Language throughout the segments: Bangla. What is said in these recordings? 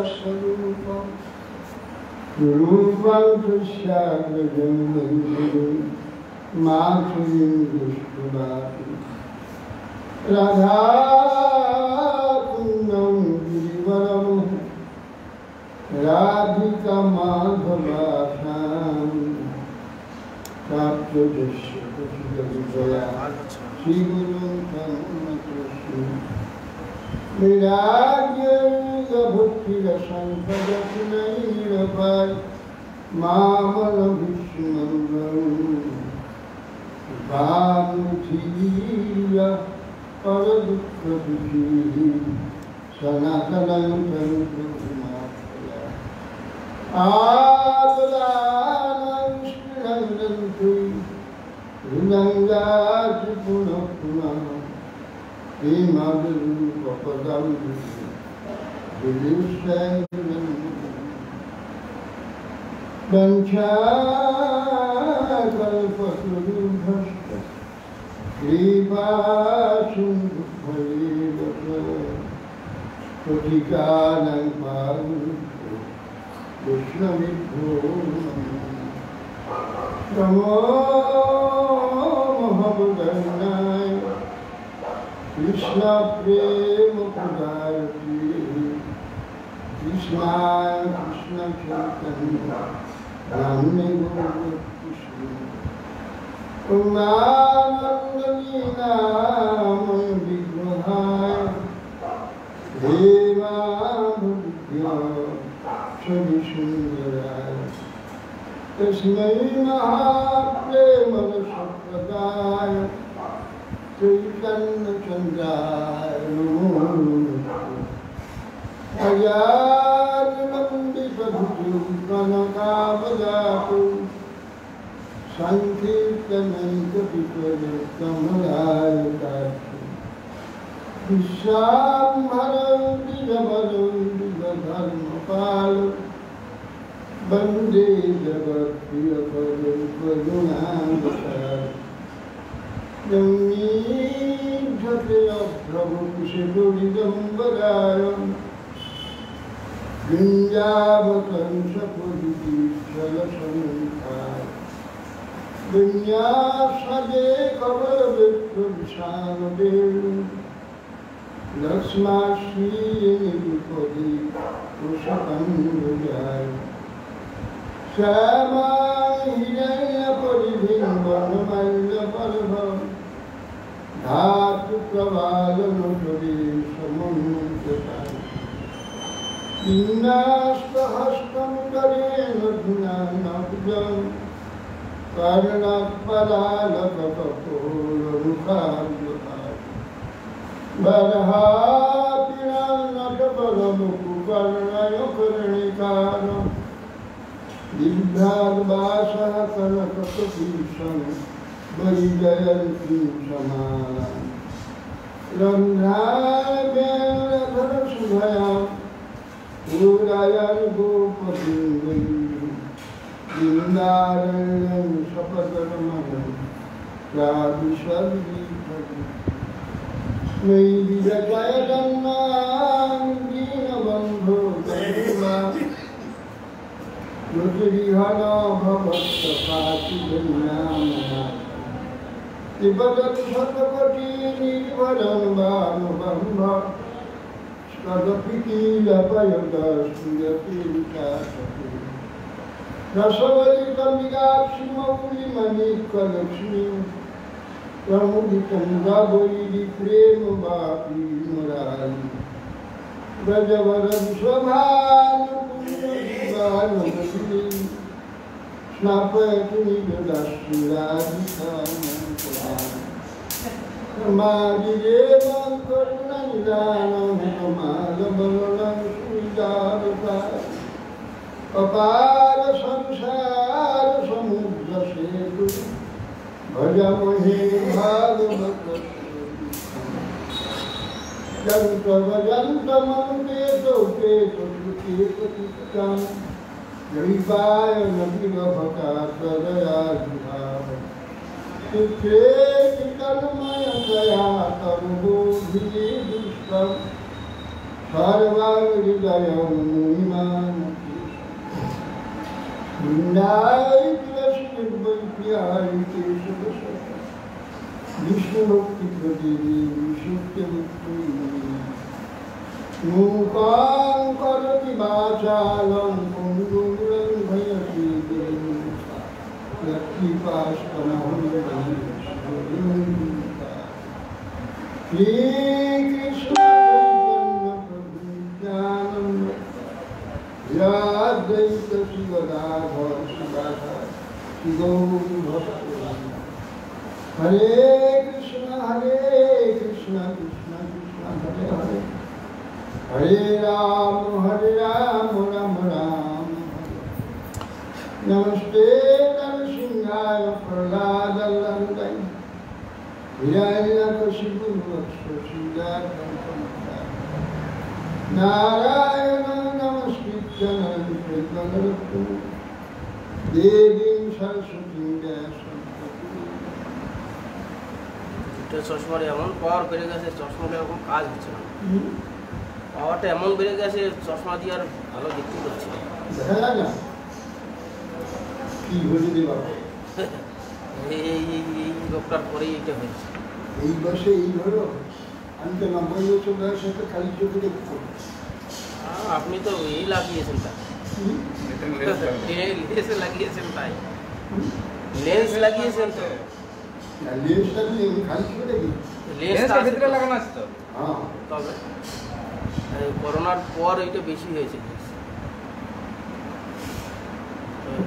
स्वरूपं रूपं कृष्याग्रजं वन्दे मातुरीं दुष्टवाति राधाकुन्दं गिरिवरं राधिका माधवाख्यां प्राप्तदृश्य कुशलविजया श्रीगुरुं तन्नतोऽस्मि विराग्यभक्तिरसंपदपुनैरपाय मामलभिष्मङ्गं भानुधीय परदुःखदुःखीः सनातनं तनुप्रभुमात्रया आददानं श्रीरङ्गन्तु हृदङ्गात् पुनः पुनः Vimadurupapadaṁ viduṣṭhaṁ vanchākalpatarubhasya kripāsindhubhayevata patikanam pāvito Vaishnavibhyo namo Mahabhagavāya Krishna prema pradayati Krishna Krishna chaitanya Namne Guru Krishna Umanandamina Maya Vigrahaya Deva Bhudya Shrisundaraya Tasmai Mahaprema Rasapradaya Chaitanya Chandaya Namo Ayānamandita bhujam kanakavadātu Sankirtananta piparitamalayakātu Vishambharam Vijavaram Vijadharmapālam Bande Jagat Priyapadam Padunāmataram Yamīdhate Prabhu Kushiduridambarayam Vindhyavatam Sapuriti Chalasamantayam Vinyasade Kavaravitra Vishanadevim Laksmashri Nidupadi Kushakamudayam Shama Hiraya Paridhim Vanamaya Parabham Dhatu Pravalanotori Samantatam Innastahastam Karena Dhunanabjam Karnapalalapapapulamukhavyam Barhapiranakapalamukhukarnayakarnikaram Dibhadvāsah kanakapapīṣam Varijayantī samālam Randhāvyāradharasubhayam Purayam gopatindayam Dindarayam sapadaramaham Radhisvargīpadam Meidhijayadannām dīnabandho dharmā Nutrihana bhavatapati dhanyanamā Tibadat satakati nirvaram bhanubhambha Skadapiti lapayata suyati vikasati Rasavalita migapsi mauli manika lakshmi Pramuditam gabori prema bhapi murari Brajavaram svabhanu punyavivānamati Snapayati nidadashti radhikanam Madhidevam karunanidanam Kamalabalam sujāvatāram Apāra samsāra samudra setu Bhajamahe bhagavata Janta vajanta manteto peto Keto tikam Yaripaya nabira bhakatara yadhava Sukreti kalmaya daya tarubo bhiji dushtam सर्वहृदयं मुनिमानते वृन्दाय तुलसीवैप्याय केशवसः विष्णुभक्तिप्रदेवी विशुद्धमुक्तिमयी मूकां करोति वाचालं पुंगुं लङ्घयति गिरिं यत्कृपास्तमहं Shrikrishna Advaita Sivadadha Sivadha Sivaudhi Hare Krishna Krishna Krishna Hare Hare Hare Ram Ram Ram Namaste Narasimhaya Prahladalandai Hiranyakashipu Vakshashidatam Narayana Namaskritya Narantu Devim Saraswati Vyasam চশমার এমন পাওয়ার বেড়ে গেছে, চশমাটা এখন কাজ হচ্ছে না। পাওয়ারটা এমন বেড়ে গেছে, চশমা দিয়ে আর ভালো দেখতে পাচ্ছি না। দেখা যায় না কি হয়ে দেবা এই লোকটার পরেই এটা হয়েছে। এই বয়সে এই হলো, আমি তো 90 বছর বয়সে তো খালি চোখে দেখছি। আপনি তো এই লাগিয়েছেন, লেন্স লাগিয়েছেন, তাই লেন্স লাগিয়েছেন তো। লেন্সটা দিয়ে খালি চোখে দেখি, লেন্সটা ভিতরে লাগানো আছে তো। তবে করোনার পর এটা বেশি হয়েছে,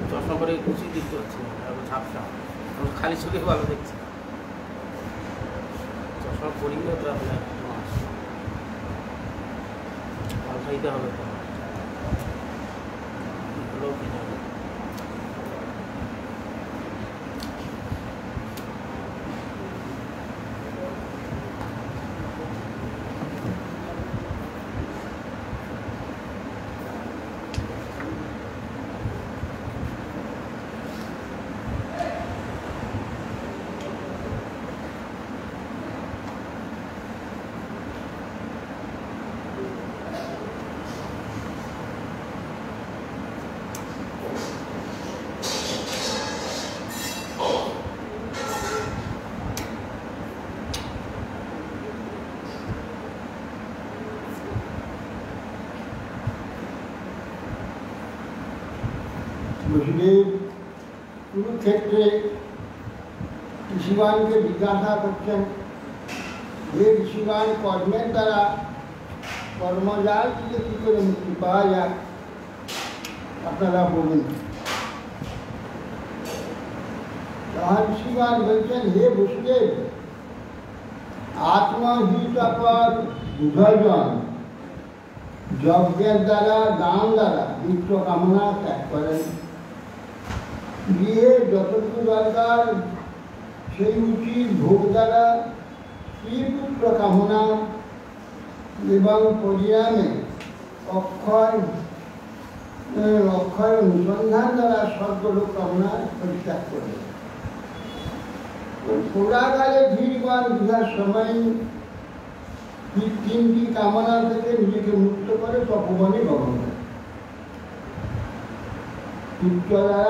চশমা করে কিছুই দেখতে পাচ্ছি না, ঝাপসা, খালি চোখে ভালো দেখছি। চশমা পরিও তো আপনার ভালো খাইতে হবে তো, ভালো খেতে হবে। বসুদেব কুরুক্ষেত্রে ঋষিগণকে জিজ্ঞাসা করছেন, যে ঋষিগণ কর্মের দ্বারা কর্মজাল থেকে কী করে মুক্তি পাওয়া যায় আপনারা বলুন। তখন ঋষিগণ বলছেন, হে বসুদেব, আত্মহিতপর বুধজন যজ্ঞের দ্বারা, দান দ্বারা বিত্ত কামনা ত্যাগ করেন। গৃহে যতটুকু দরকার সেই উচিত ভোগ দ্বারা শ্রীপুত্র কামনা এবং পরিণামে অক্ষয় অনুসন্ধান দ্বারা স্বর্গলোক কামনা পরিত্যাগ করে। পুরাকালে ধীরগণ বিহার সময় তিনটি কামনা থেকে নিজেকে মুক্ত করে তপবনে গমন করে। পুত্র দ্বারা,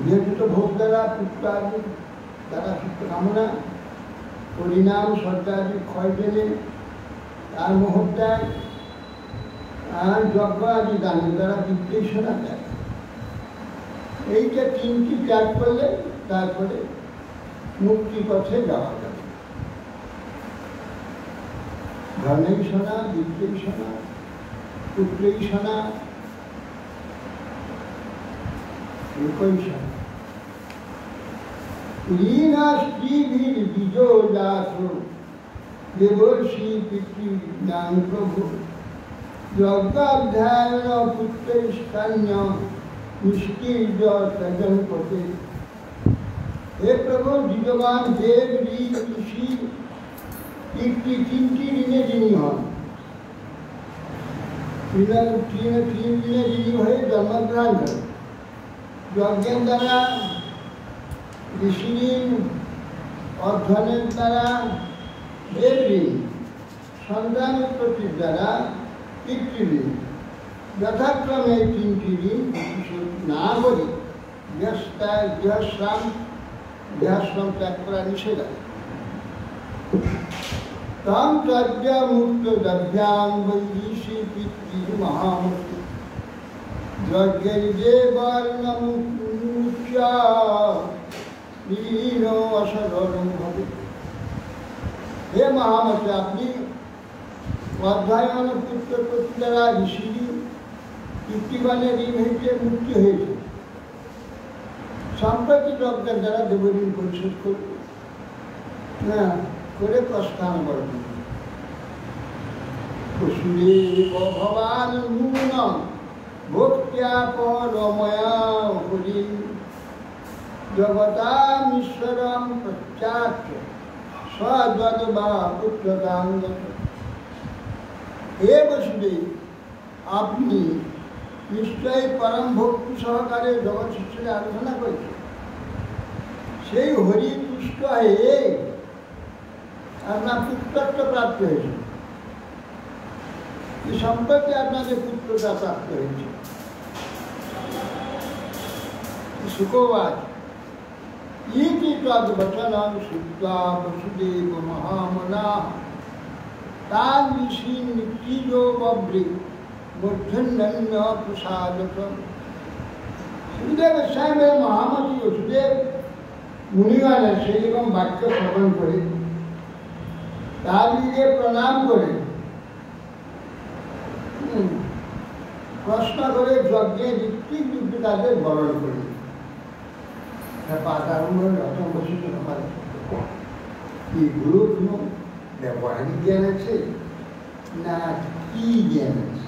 যেহেতু ভোগ দ্বারা পুত্র আদি দ্বারা চিত্ত কামনা, পরিণাম স্বর্গাদি ক্ষয় পেলে তার মোহত্যাগ, আর যজ্ঞ আদি দানের দ্বারা বিদ্বেষণা ত্যাগ। এইটা তিনটি ত্যাগ করলে তারপরে মুক্তি পথে যাওয়া যাবে। ধর্মেশনা, বিদ্বেষণা, পুত্রেশনা, লোকৈষণা। লীনা স্ত্রীভির বীজজাত দেবর্ষি পিতৃনাং প্রভু যজ্ঞাধ্যায়ন পুত্রৈষ্টান্য নিষ্কীর্য ত্যাজনপতে। হে প্রভু, বিদ্যমান দেব, ঋষি, তিনটি ঋণে যিনি হন, তিন ঋণে যিনি হয়ে জন্মগ্রহণ করেন। যজ্ঞের দ্বারা ঋষি ঋণ, অধ্যয়নের দ্বারা দেব ঋণ, সন্তানের প্রতি দ্বারা পিতৃঋণ যথাক্রমে 3টি ঋণ পরিশোধ না করে গৃহশ্রম ত্যাগ করা নিষেধ আছে। তম তজ্জা মুক্ত দভ্যাং বৈশী পিতৃ মহামূর্তি যজ্ঞের যে বর্ণমুচ্চা ঋণ অসরণ হবে। হে মহামতি, আপনি অধ্যয়ন পুত্র প্রতি দ্বারা ঋষি পিতৃগণের ঋণ হইতে মুক্তি হয়েছে। সম্প্রতি যজ্ঞের দ্বারা দেবঋণ পরিশোধ করবে না করে প্রস্থান করবে। বসুদেব ভবান নূনম ভক্ত্যা পরময়া হরি জগতামীশ্বরম প্রত্যাচ্য স্বদ্বত বা পুত্রদাঙ্গত। হে বসুদেব, আপনি নিশ্চয়ই পরম ভক্তি সহকারে জগৎ শিষ্যের আরাধনা করেছেন। সেই হরি তুষ্ট হয়ে আপনার পুত্রত্ব প্রাপ্ত হয়েছে। এই সম্পর্কে আপনাদের পুত্রতা প্রাপ্ত হয়েছে। সুখবাদ ইতি তদ্বচনং শ্রুত্বা বসুদেব মহামনা তান ঋষীন নিত্যীজো বব্রে মধ্যন্যন্য প্রসাদতম। সুখদেবের সাহেবের মহামতি বসুদেব মুনিগণের সেই রকম বাক্য শ্রবণ করে তার দিকে প্রণাম করে প্রশ্ন করে যজ্ঞের ঋত্বিক যুদ্ধে তাদের বরণ করে রতন বসিত কি গুরুত্ব ব্যবহারিক জ্ঞান আছে না কি জ্ঞান আছে?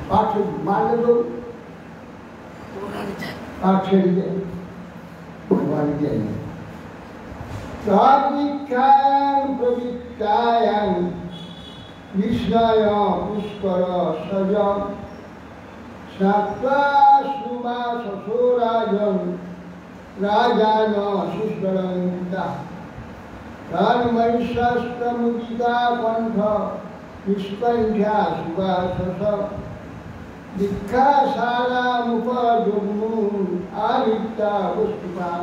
पाठ मान लो, पाठ छेड़ दे भगवान के लिए। सात्विकायां प्रवित्तायां विष्णाया पुष्कर सजा सात्वा सुमा ससुराजं राजान सुष्करंता धर्मैषस्तमुदिता कंठ निष्कंठा सुवासस दीक्षाशाला मुपजग्मु आदित्या वस्तुपान।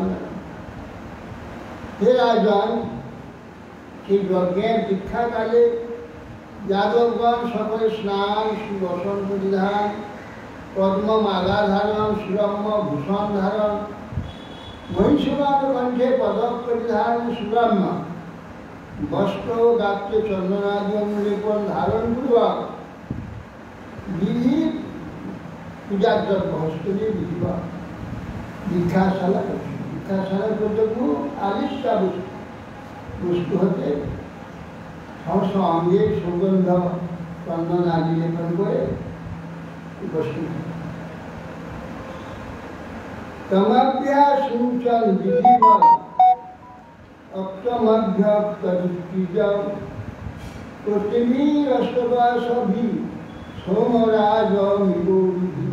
हे राजन, সেই যজ্ঞের দীক্ষাকালে যাদবগণ সকলে স্নান সুবসন পরিধান পদ্ম মালা ধারণ সুরম্য ভূষণ ধারণ মহিষমান কণ্ঠে পদক পরিধান সুরম্য বস্ত্র গাত্রে চন্দনাদি অনুলেপন ধারণ পূর্বক বিধি পূজার দ্রব্য হস্তরে বিধিবা দীক্ষাশালা দীক্ষাশালার পর্যন্ত আদিত্যা বস্তু হতে সমস্ত অঙ্গে সুগন্ধ চন্দন আদি লেপন করে উপস্থিত তমাভ্যা সুচন বিধিবৎ অক্তমভ্যক্তদুত্তিজং পৃথিবীরস্তবাসভি সোমরাজ মিগৌরিধি।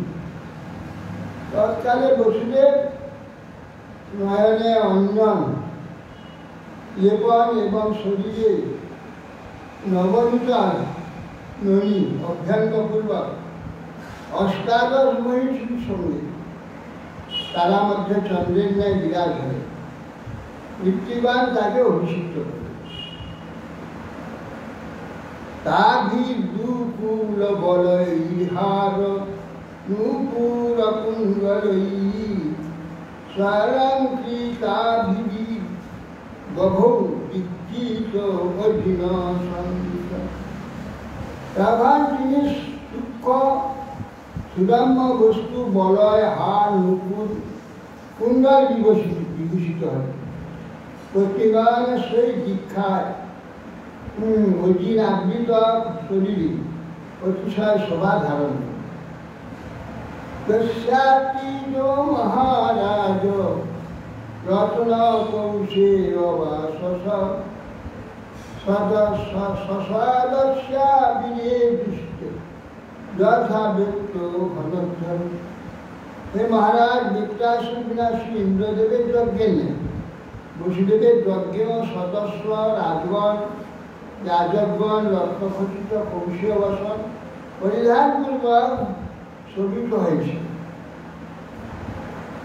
তৎকালে বসুদেব নয়নে অঞ্জন লেপন এবং শরীরে নবনূতন ননী অভ্যঙ্গপূর্বক অষ্টাদশ মহিষীর সঙ্গে তারা মধ্যে চন্দ্রের ন্যায় বিরাজ হয় মৃত্যুবান তাকে অভিষিক্ত করে। তাভি দুকুল বলইহার নূপুর কুণ্ডলই স্বরঙ্কৃতাভি বভৌ বিকৃত অধীন সঙ্গীত। রাভান তিনি সূক্ষ্ম সুদাম্য বস্তু বলয় হার নূপুর কুণ্ডল বিভূষিত হয়। প্রতিবার সেই দীক্ষায় অধীন আবৃত শরীরে অতিশয় শোভা ধারণ দস্যাতীত মহারাজ রত্ন কৌশে অবাসস সদস্যা বিনে দৃষ্ট যথা ব্যক্ত ঘনধ্বন। হে মহারাজ, বিপ্রাসন বিনাশী ইন্দ্রদেবের যজ্ঞে নেই, বসুদেবের যজ্ঞেও সদস্য রাজগণ, যাজকগণ রত্নখচিত কৌশীয় বসন পরিধানপূর্বক শোভিত হয়েছে।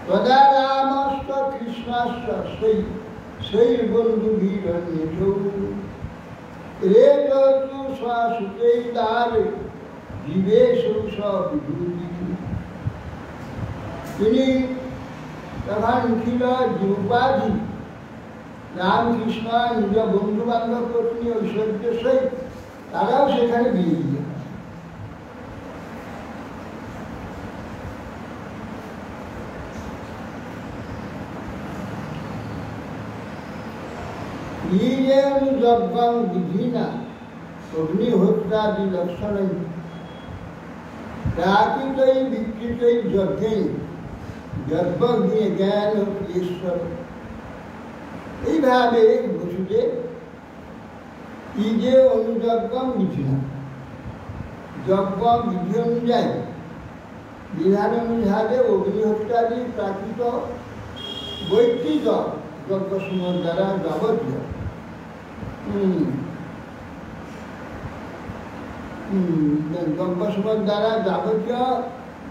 তদা রামস্ত কৃষ্ণাস্ত সেই বন্ধু বীর রে তু সুতেই তার জীবে বিভূতি। তিনি তখন ছিল যে উপাধি রামকৃষ্ণ নিজ বন্ধু বান্ধব পত্নী ঐশ্বর্যের সহিত তারাও সেখানে বিয়ে দিল। যজ্ঞং বিধিনা অগ্নিহোত্রাদি লক্ষণ প্রাকৃতই বিকৃতই যজ্ঞে যজ্ঞে জ্ঞান ঈশ্বর। এইভাবে বসুদেব এই যে অনুযজ্ঞম বিধি না, যজ্ঞ বিধি অনুযায়ী বিধান অনুসারে অগ্নিহোত্রাদি প্রাকৃত বৈকৃত যজ্ঞসমূহ দ্বারা যাবতীয় যজ্ঞসমূহ দ্বারা যাবতীয়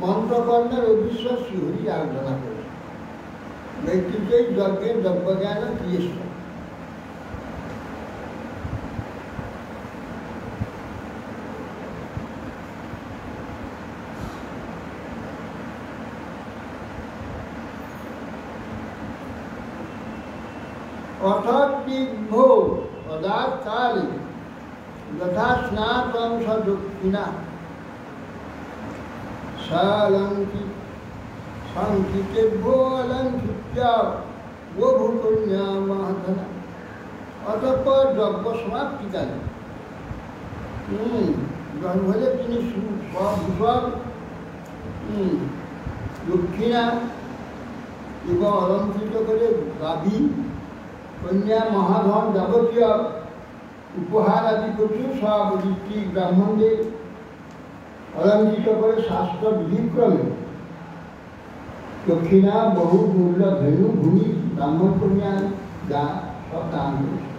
মন্ত্রকর্মের অবিশ্বাস হরি আলোচনা করে ব্যক্তিকেই যজ্ঞের যজ্ঞজ্ঞান ক্রিয়েষ্ট। অথর্তিভ্য পদার্থকালে যথা স্নাতং সদক্ষিণা সালঙ্কিত সংকিতেভ্য অলঙ্কিত্যা ও ভূকন্যা মহাধনা। অতঃপর যজ্ঞ সমাপ্তিকালে হলে তিনি সভূষণ দক্ষিণা এবং অলঙ্কৃত করে গাভী কন্যা মহাধন যাবতীয় উপহার আদি প্রচুর সব ঋত্বিক ব্রাহ্মণদের অলঙ্কৃত করে শাস্ত্র বিধিক্রমে দক্ষিণা বহু মূল্য ধেনু ভূমি ব্রাহ্মণ কন্যা যা সব দান করেছে।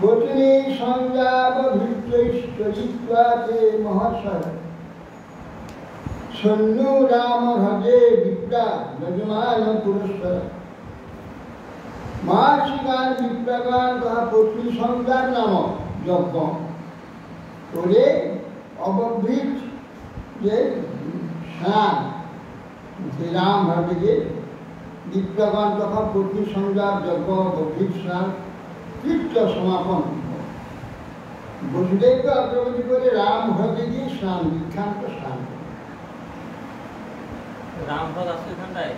পত্নী সংযাবধৃত্যৈশ্চরিত্বাতে মহাশয় সন্নু রাম হজে বিপ্রা যজমান পুরস্কার। মহার্ষিগান বিপ্রাগান তথা পত্নী সংযার নামক যজ্ঞ করে অবভৃত যে স্নান রাম ভাবে বিপ্রাগান তথা পত্নী সংযার যজ্ঞ অবভৃত স্নান কৃত্য সমাপন। বসুদেবকে অগ্রগতি করে রাম হ্রদে গিয়ে স্নান দীক্ষান্ত স্নান। রামহ্রদ আছে এখানটায়?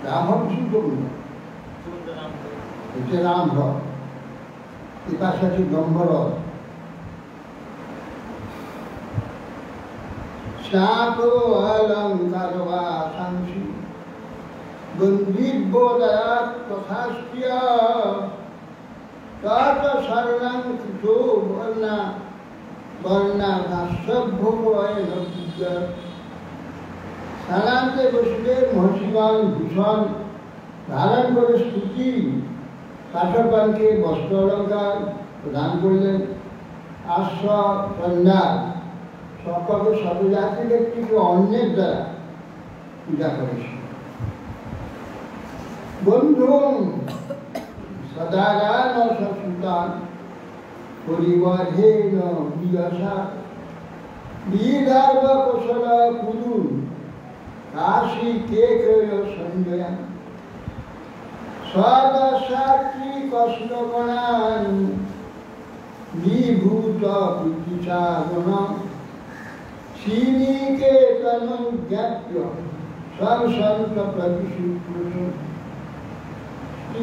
রামহ্রদ সুন্দরবন, এটা রামহ্রদ। এর পাশে আছে ব্রহ্মহ্রদ। স্নাতো অলঙ্কার বা সাংসি গন্ধির্বোদয়াৎ তথাস্ত্রিয় তত শরণং কৃতো বর্ণা বর্ণা ভাষ্যভোগয় নবিদ্যা। স্থানান্তে বসুদেব মহর্ষিগণ ভূষণ ধারণ করে স্তুতি পাঠকগণকে বস্ত্র অলঙ্কার প্রদান করলেন। আশ্ব কন্যা সকল সর্বজাতি ব্যক্তিকে অন্যের দ্বারা পূজা করেছে। বন্ধু সদাগান সসুতান পরিবর্ধেন বিয়সা বিদর্ভ কুশল কুরু কাশী কেকয় সঞ্জয়ান সদসাক্ষী কষ্ণগণান বিভূত প্রীতিসাগণ শ্রীনিকেতন জ্ঞাপ্য সংসন্ত প্রতিশুক্রুষ।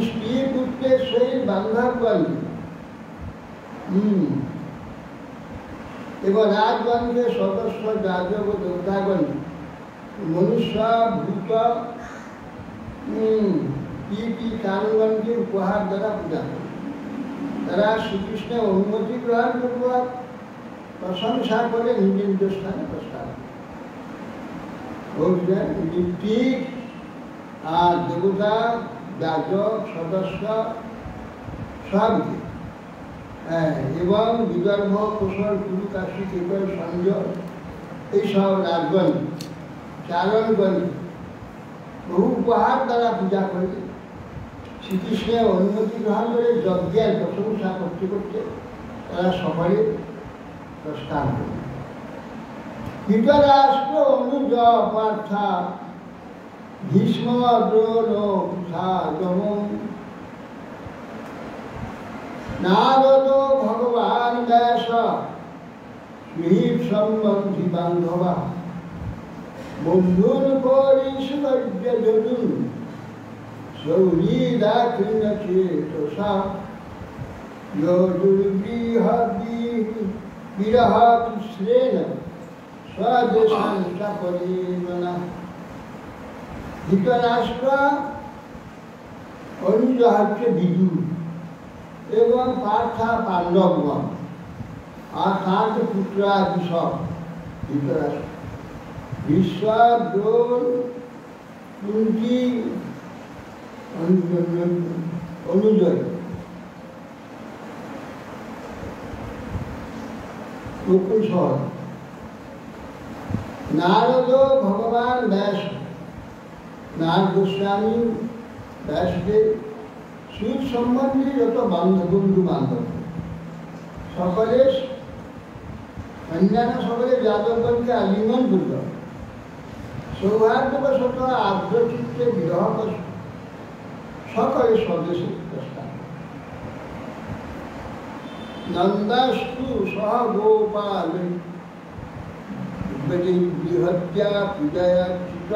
স্ত্রী পুত্রের সহিত বান্ধবগণ এবং রাজগণকে সদস্য যাজক ও দেবতাগণ মনুষ্য ভূত কারণগণকে উপহার দ্বারা পূজা করে। তারা শ্রীকৃষ্ণের অনুমতি গ্রহণ করবার প্রশংসা করে নিজ নিজ স্থানে প্রস্থান। বলছেন ঋত্বিক আর দেবতা যাজক সদস্য সব এবং বিদর্ভ কোশল কুরু কাশী কেকল সঞ্জয় এইসব রাজগণ চারণগণ বহু উপহার দ্বারা পূজা করে শ্রীকৃষ্ণের অনুমতি গ্রহণ করে যজ্ঞের প্রশংসা করতে করতে তারা সকলে প্রস্থান করে। ধৃতরাষ্ট্র অনুজ পার্থা ভীষ্ম দ্রোণ কুশা যমন নারদ ভগবান ব্যাস গৃহীত সম্বন্ধী বান্ধবা বন্ধুন পরিষ্কর্য যদুন সৌরী দাক্ষিণ্য চেতসা বিরহ কৃষ্ণেন স্বদেশান্তা পরিমনা। ধৃতরাষ্ট্র অনুজ হচ্ছে বিদুর এবং পার্থা পাণ্ডবগণ আর তাঁর পুত্র আদি সব ধৃতরাষ্ট্র বিশ্ব দ্রোণ কুন্তী অনুজয় নকুল সহ নারদ ভগবান ব্যাস নারদ গোস্বামী ব্যাসদেব সুর সম্বন্ধে যত বন্ধু বান্ধব সকলে অন্যান্য সকলে যাদবগণকে আলিঙ্গন করল। সৌহার্দ্যবশত আর্দ্রচিত্তে বিরহ সকলে স্বদেশে প্রস্থান। নন্দাস্তু সহ গোপাল বৃহত্যা পূজয়া চিত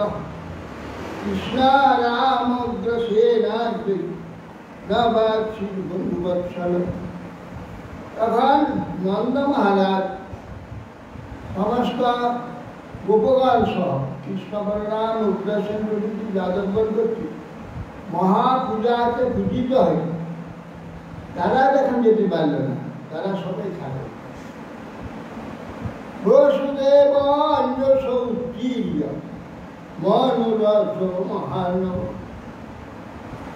কৃষ্ণ রামগ্রসেনাগ্রে নবাক্ষির বন্ধুবৎসল। তখন নন্দ মহারাজ সমস্ত গোপগণ সহ কৃষ্ণ বলরাম উগ্রসেন প্রভৃতি যাদবগণ কর্তৃক মহাপূজাকে পূজিত হয়। তারা যখন যেতে পারল না, তারা সবাই খাবে। বসুদেব অঞ্জসৌতীর্য মনোরথ মহানব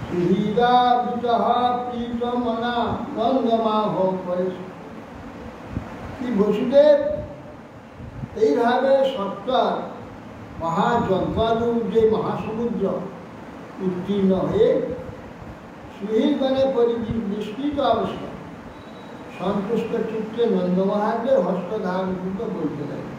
সুহৃদাবৃতঃ প্রীতমনা নন্দমাহ পরেশ। কি বসুদেব এইভাবে সত্তর মহাযজ্ঞালু যে মহাসমুদ্র উত্তীর্ণ হয়ে সুহৃদগণে বিস্তৃত অবস্থা সন্তুষ্ট চিত্তে নন্দমহারাজের হস্তধারণ কিন্তু বলতে লাগে।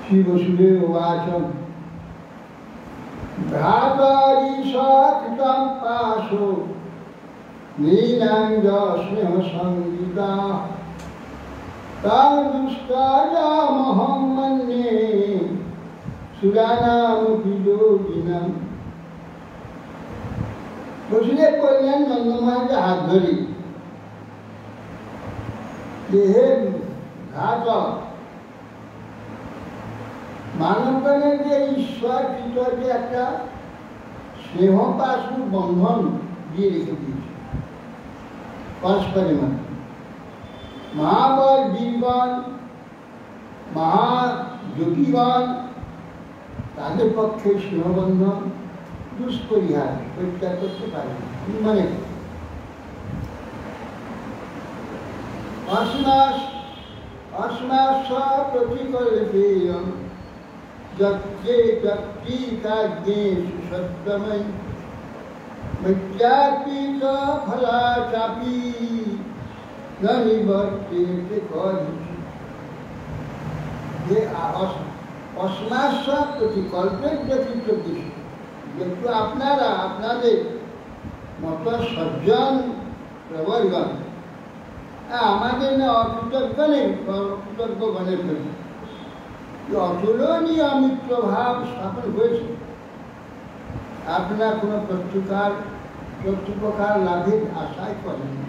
শ্রী বসুদেব উবাচ ভ্রাতরিষৎকৃतं পাশো নীলাঙ্গ স্নেহ সঙ্গীতা তাং দুষ্কার্যমহং মন্যে সুরানামপি যোগিনাম। বসুদেব বললেন নন্দ মহারাজের হাত ধরি, যে হে ঘাতক, মানবগণের যে ঈশ্বর কৃত যে একটা স্নেহ পাশুর বন্ধন দিয়ে রেখে দিয়েছে পরস্পরের মধ্যে। মহাবল বীরগণ মহাযোগীগণ তাদের পক্ষে স্নেহবন্ধন দুষ্পরিহার পরিত্যাগ করতে পারে না। মানে অশ্মাস প্রতিকল্পেয়ম যজ্ঞে যক্তি কাজ্ঞে সুসত্তময় মৃত্যাকৃত ফলাচাপি ন নিবর্তেতে কদিচি। যে অশ্মাস প্রতিকল্পের ব্যতীত কিছু যেহেতু আপনারা আপনাদের মত সজ্জন প্রবলগণ আমাদের না অকৃতজ্ঞ নেই, অকৃতজ্ঞ গণের প্রতি অতুলনীয় মিত্র ভাব স্থাপন হয়েছে। আপনারা কোনো প্রত্যুপকার লাভের আশাই করেন না,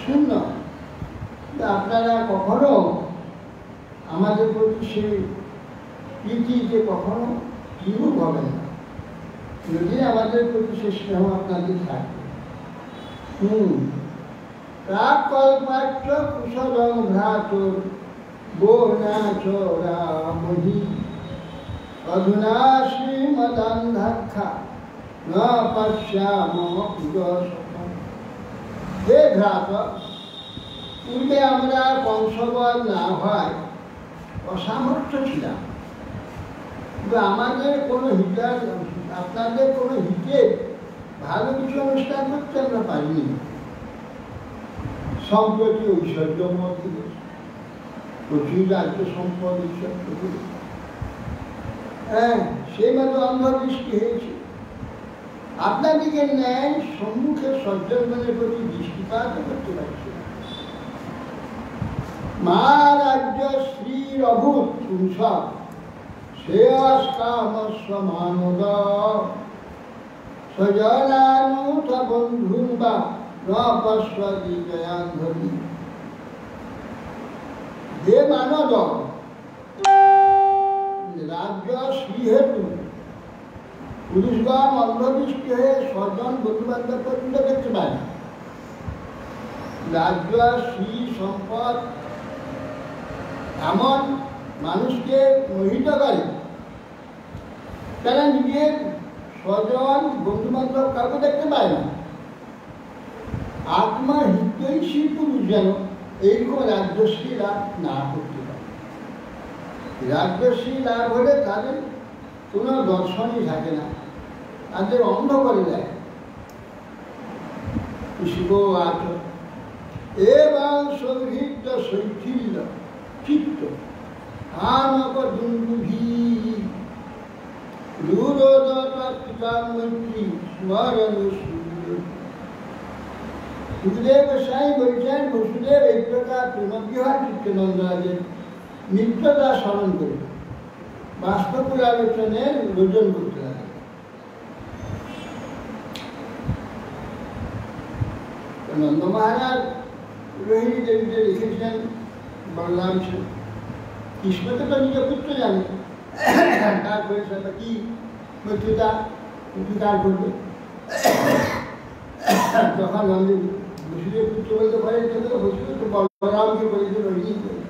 শূন্য। আপনারা কখনো আমাদের প্রতি সেই প্রীতিতে কখনো বিমুখ হবেন না, যদি আমাদের প্রতি সে স্নেহ আপনাদের থাকে। প্রাকল্পাচ্য কুশলং ভ্রাতুর বোহনাচ রামহি অধুনা শ্রীমদান্ধাক্ষা ন পশ্যাম পূজসম। হে ভ্রাত, পূর্বে আমরা বংশবল না হয় অসামর্থ্য ছিলাম, কিন্তু আমাদের কোনো হিতার আপনাদের কোনো হিতে ভালো কিছু অনুষ্ঠান করতে আমরা পারিনি। সম্প্রতি ঐশ্বর্য মধ্যে প্রচুর রাজ্য সম্পদ ঐশ্বর্য, হ্যাঁ, সেই মতো অন্ধদৃষ্টি হয়েছে। আপনাদিকে ন্যায় সম্মুখে সজ্জনগণের প্রতি দৃষ্টিপাত করতে পারছে। মা রাজ্য শ্রীর অভূত পুংসব শ্রেয়স কামস্ব মানব সজনানুত বন্ধুন বা ন পশ্বাদি জয়ান্ধরি। হে মানব, রাজ্য শ্রীহেতু পুরুষগণ অন্ধদৃষ্টি হয়ে স্বজন বন্ধু বান্ধব পর্যন্ত দেখতে পায় না। রাজ্য শ্রী সম্পদ এমন মানুষকে মোহিত করে, তারা নিজের স্বজন বন্ধু বান্ধব কাউকে দেখতে পায় না। আত্মা হৃদয়সী পুরুষ যেন এইরকম রাজ্যশ্রী লাভ না করতে পারে। রাজ্যশ্রী লাভ হলে তাদের কোনো দর্শনই থাকে না, তাদের অন্ধ করে দেয়। শিব আচ এবং সৌহৃদ্য শৈথিল্য চিত্ত আনক দুন্দুভি মৈত্রী স্মরণ সুখদেব গোস্বামী বলছেন, বসুদেব এই প্রকার প্রেমবিহার চিত্তনন্দরাজের নিত্যতা স্মরণ করে বাস্তবপুর আলোচনের রোজন করতে লাগে। নন্দ মহারাজ রোহিণী দেবীতে লিখেছেন বলরাম ছিল কৃষ্ণকে তো নিজের পুত্র জানে, কার করেছে কি মৃত্যুটা কার করবে। যখন নন্দী বসুদেব পুত্র বলতে পারে, বসুদেব তো বলরামকে বলেছে রোহিণী করে।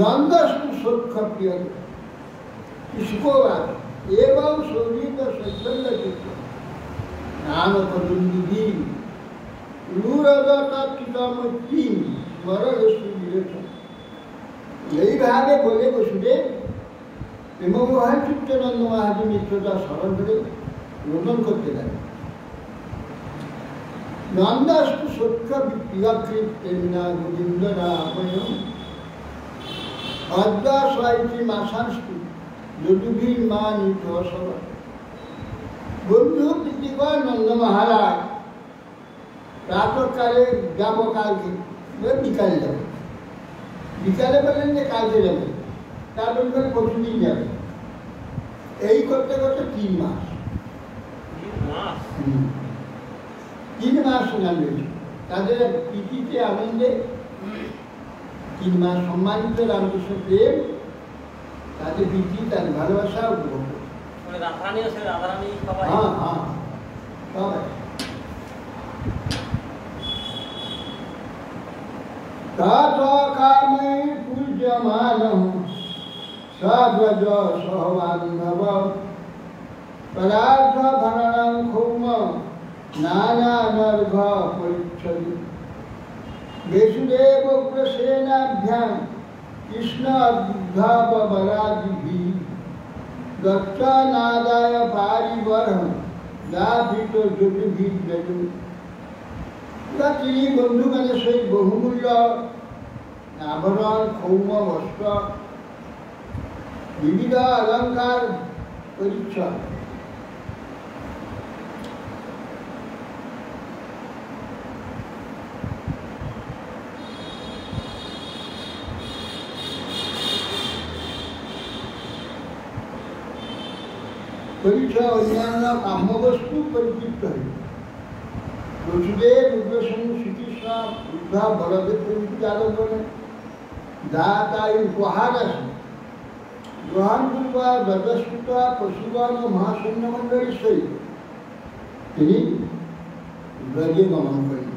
নন্দ সৌক্ষপ্রিয় শুকোবার এবং সৌরিত সৈচল্য চিত্র নানকদুন্দুভি এইভাবে বলে বসুদেব প্রেমমোহন চিত্তানন্দ মহারাজ মিত্রতা স্মরণ করে রোদন করতে লাগে। নন্দাস্তু সত্য বিক্রিয়াকৃত তেমনা গোবিন্দ রাময় অদ্যাশয়টি মাসাংস্তু যদুভীর মা নিত সভা। বন্ধু প্রীতিকর নন্দ মহারাজ প্রাতকালে যাবো কালকে, বিকালে যাবে। বিকালে বললেন যে কালকে যাবে, তারপর বলে পরশুদিন যাবে। এই করতে করতে 3 মাস 3 মাস লাগবে তাদের প্রীতিতে আনন্দে। 3 মাস সম্মানিত রামকৃষ্ণ প্রেম, তাদের প্রীতি, তাদের ভালোবাসা উপভোগ করে। হ্যাঁ হ্যাঁ সবাই কামে পূজ্যমান সব্রজ সহবান্ধব পদার্থ ভরণং ক্ষৌম নানা নর্ঘ পরিচ্ছদি। বেসুদেব প্রসেনাভ্যাম কৃষ্ণ অদ্ভব বরাদিভি দত্ত নাদায় পারিবরহ দাভিত যদুভিদ্যু। তিনি বন্ধুগণের সহিত বহুমূল্য আভরণ, ক্ষৌম বস্ত্র, বিবিধ অলঙ্কার পরিচ্ছদ পরিচয় অন্যান্য কাম্যবস্তু পরিতৃপ্ত হইল। বসুদেব উগ্রসেন শ্রীকৃষ্ণ উদ্ধব বলদেব প্রভৃতি আলোচনে যা তাই উপহার আছে গ্রহণ করিবা যজস্কৃত পশুগণ ও মহাসৈন্যমণ্ডলীর সহিত তিনি ব্রজে গমন করেন।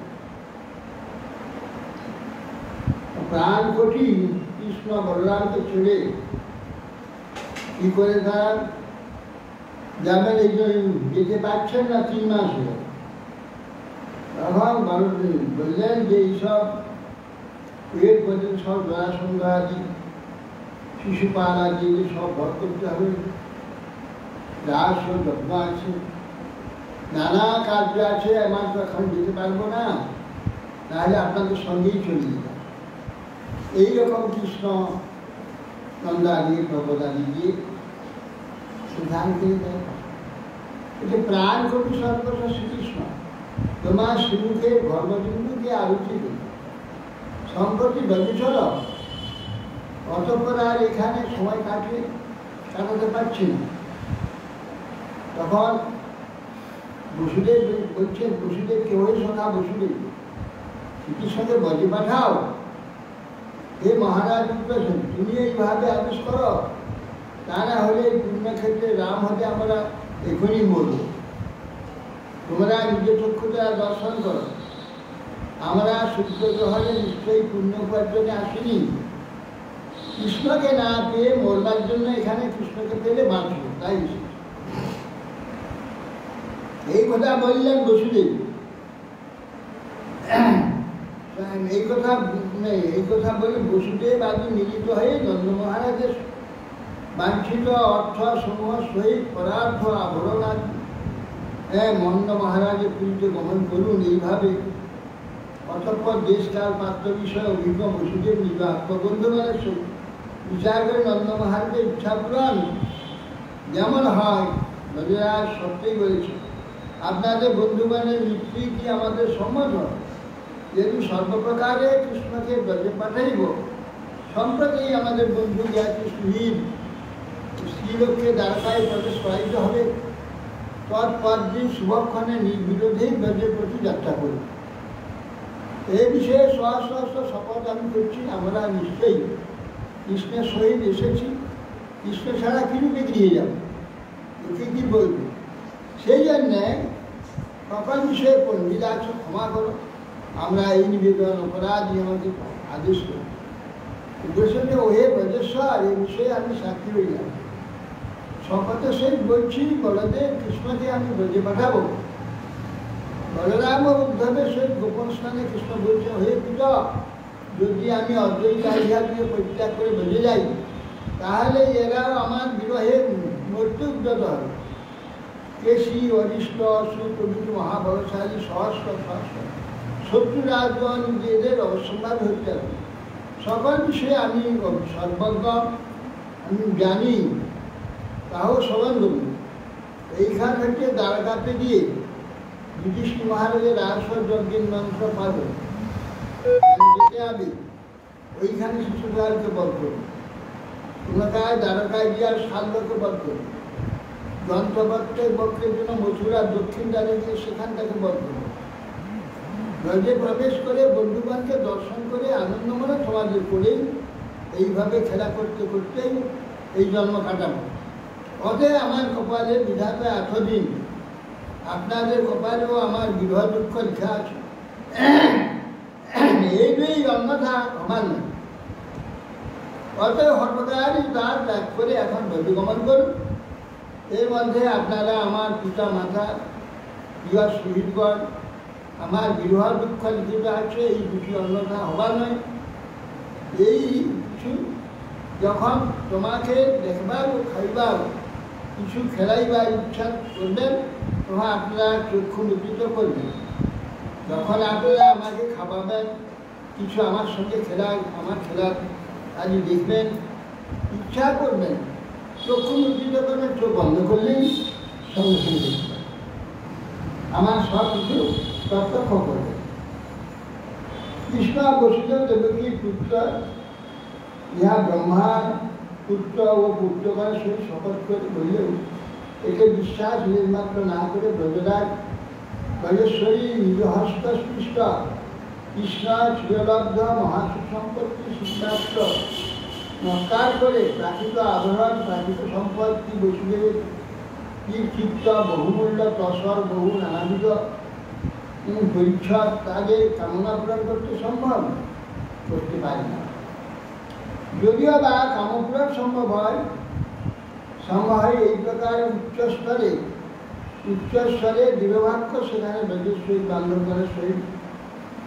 প্রাণ কোটি কৃষ্ণ বলরামকে ছেড়ে কি করে তারা যাবেন, এই যেতে পারছেন না 3 মাস হলো। তখন বললেন যে এইসব এর পর্যন্ত সব জরাসন্ধ আদি শিশুপাল আদি সব ভর করতে হবে, রাস ও যজ্ঞ আছে, নানা কার্য আছে, আমার তো এখন যেতে পারবো না, নাহলে আপনাদের সঙ্গেই চলে যেতে। এইরকম কৃষ্ণ নন্দাদি প্রবোদাদি দিয়ে সিদ্ধান্ত দেয়। এটা প্রাণ কবি সর্বস্ব শ্রীকৃষ্ণ তোমার শ্রীমুখে ধর্মবিন্দুকে আরতি দিল। সম্প্রতি ব্রজেশ্বর অতঃপর আর এখানে সময় কাটাতে পারছি না। তখন বসুদেব বলছেন, বসুদেব কেউই সখা বসুদেব, শ্রীকৃষ্ণকে ব্রজে পাঠাও। হে মহারাজ উঠবেছেন, তুমি এইভাবে আদেশ করো, তা না হলে এই পুণ্যক্ষেত্রে রাম হতে আমরা এখনই মরব। তোমরা নিজের চক্ষুটা দর্শন করো, আমরা সূর্য গ্রহণে নিশ্চয়ই পুণ্য উপার্জনে আসিনি। কৃষ্ণকে না পেয়ে মরবার জন্য এখানে, কৃষ্ণকে পেলে বাঁচব, তাই এই কথা বললেন বসুদেব। এই কথা বলে বসুদেব আদি মিলিত হয়ে নন্দ মহারাজের বাঞ্ছিত অর্থ সমূহ সহিত পদার্থ আভরণ আদি মন্দ মহারাজের পুরীতে গমন করুন। এইভাবে অতঃপর দেশকাল পাত্র বিষয় অভিজ্ঞ বসুদেব নিজ আত্মবন্ধুগণের সহিত বিচার করে নন্দ মহারাজের ইচ্ছা পূরণ যেমন হয়। ব্রজরাজ সত্যই বলেছে, আপনাদের বন্ধুগণের মৃত্যুই কি আমাদের সম্মত? যেহেতু সর্বপ্রকারে কৃষ্ণকে ব্রজে পাঠাইব, সম্প্রতি আমাদের বন্ধু জ্ঞাতি সুহীন শ্রীলোককে দ্বারকায় প্রবেশ করাইতে হবে। তৎপরদিন শুভক্ষণে নির্বিরোধেই ব্রজের প্রতি যাত্রা করি। এই বিষয়ে সহস্র শপথ আমি করছি, আমরা নিশ্চয়ই কৃষ্ণের সহিত এসেছি, কৃষ্ণ ছাড়া কিরূপে গৃহে যাব, একে কি বলবে? সেই জন্যে সকল বিষয়ে পণ্ডিত আছো, ক্ষমা করো, আমরা এই নিবেদন অপরাধী আমাকে আদেশ করি। উদ্দেশ্যে ওহে ব্রজেশ্বর, এই বিষয়ে আমি সাক্ষী রইলাম। শপথের সহিত বলছি, বলদেব কৃষ্ণকে আমি ব্রজে পাঠাবো। বলরাম ও উদ্ধবের সহিত গোপন স্থানে কৃষ্ণ বলছে, হে পুত্র, যদি আমি অদ্বৈতাধ্যাত্মকে পরিত্যাগ করে ব্রজে যাই, তাহলে এরাও আমার বিরহে মৃত্যু উদ্যত হবে। কেশী অরিষ্ট অসুর প্রভৃতি মহাবলশালী সহস্র শত্রু রাজগণ এদের অবসম্ভাব হতে হবে। সকল বিষয়ে আমি সর্বজ্ঞ, আমি জানি, তাও সবাই বলি। এইখান থেকে দ্বারকাতে গিয়ে যুধিষ্ঠির মহারাজের রাজস্ব যজ্ঞের মন্ত্র পাবে, যেতে হবে ওইখানে শিশুকালকে বধ করবে। তোমাকায় দ্বারকায় গিয়ে আর শাল্যকে বধ করবে। যন্ত্রপত্রের বক্রের জন্য মথুরা দক্ষিণ দ্বারে গিয়ে সেখান থেকে বধ করবে। ব্রজে প্রবেশ করে বন্ধুগণকে দর্শন করে আনন্দ মনে সমাজে করেই এইভাবে খেলা করতে করতেই এই জন্ম কাটাবো। অতএব আমার কপালে বিধাতা এতদিন, আপনাদের কপালেও আমার বিবাহ দুঃখ লেখা আছে। এই জন্মটা আমার নয়। অতএব হঠকারী তার ত্যাগ করে এখন ব্রজে গমন করুন। এর মধ্যে আপনারা আমার পিতা মাতা প্রিয় শহীদগণ, আমার বিবাহ দুঃখ লিখিত আছে, এই দুটি অন্যথা হবার নয়। এই কিছু যখন তোমাকে দেখবার ও খাইবার, কিছু খেলাইবার ইচ্ছা করবেন, তখন আপনারা চক্ষু মুদ্রিত করবেন। যখন আপনারা আমাকে খাওয়াবেন, কিছু আমার সঙ্গে আমার খেলার আজ দেখবেন, ইচ্ছা করবেন, চক্ষু মুদ্রিত করবেন, চোখ বন্ধ করলেই সঙ্গে সঙ্গে দেখবেন। আমার সব কিছু প্রত্যক্ষ করবে। কৃষ্ণ বসুদেব দেবকীর পুত্র, ইহা ব্রহ্মার পুত্র ও পুত্রগণের সহিত শপথ করে বললেও একে বিশ্বাস নির্মাত্র না করে ব্রজরাজ ব্রজেশ্বরী নিজহস্ত স্পৃষ্ট কৃষ্ণ চিরলব্ধ মহাসুখ সম্পত্তি সিদ্ধার্থ নমস্কার করে প্রাকৃত আভরণ, প্রাকৃত সম্পত্তি বসুদেবের চিত্ত বহুমূল্য তসর বহু নানাবিধ পরিচ্ছদ কাজে কামনা পূরণ করতে সম্ভব করতে পারি না। যদিও বা কামপূরণ সম্ভব হয় এই প্রকার উচ্চস্তরে দৃঢ়বাক্য সেখানে বেদের সহিত বান্ধবগণের সহিত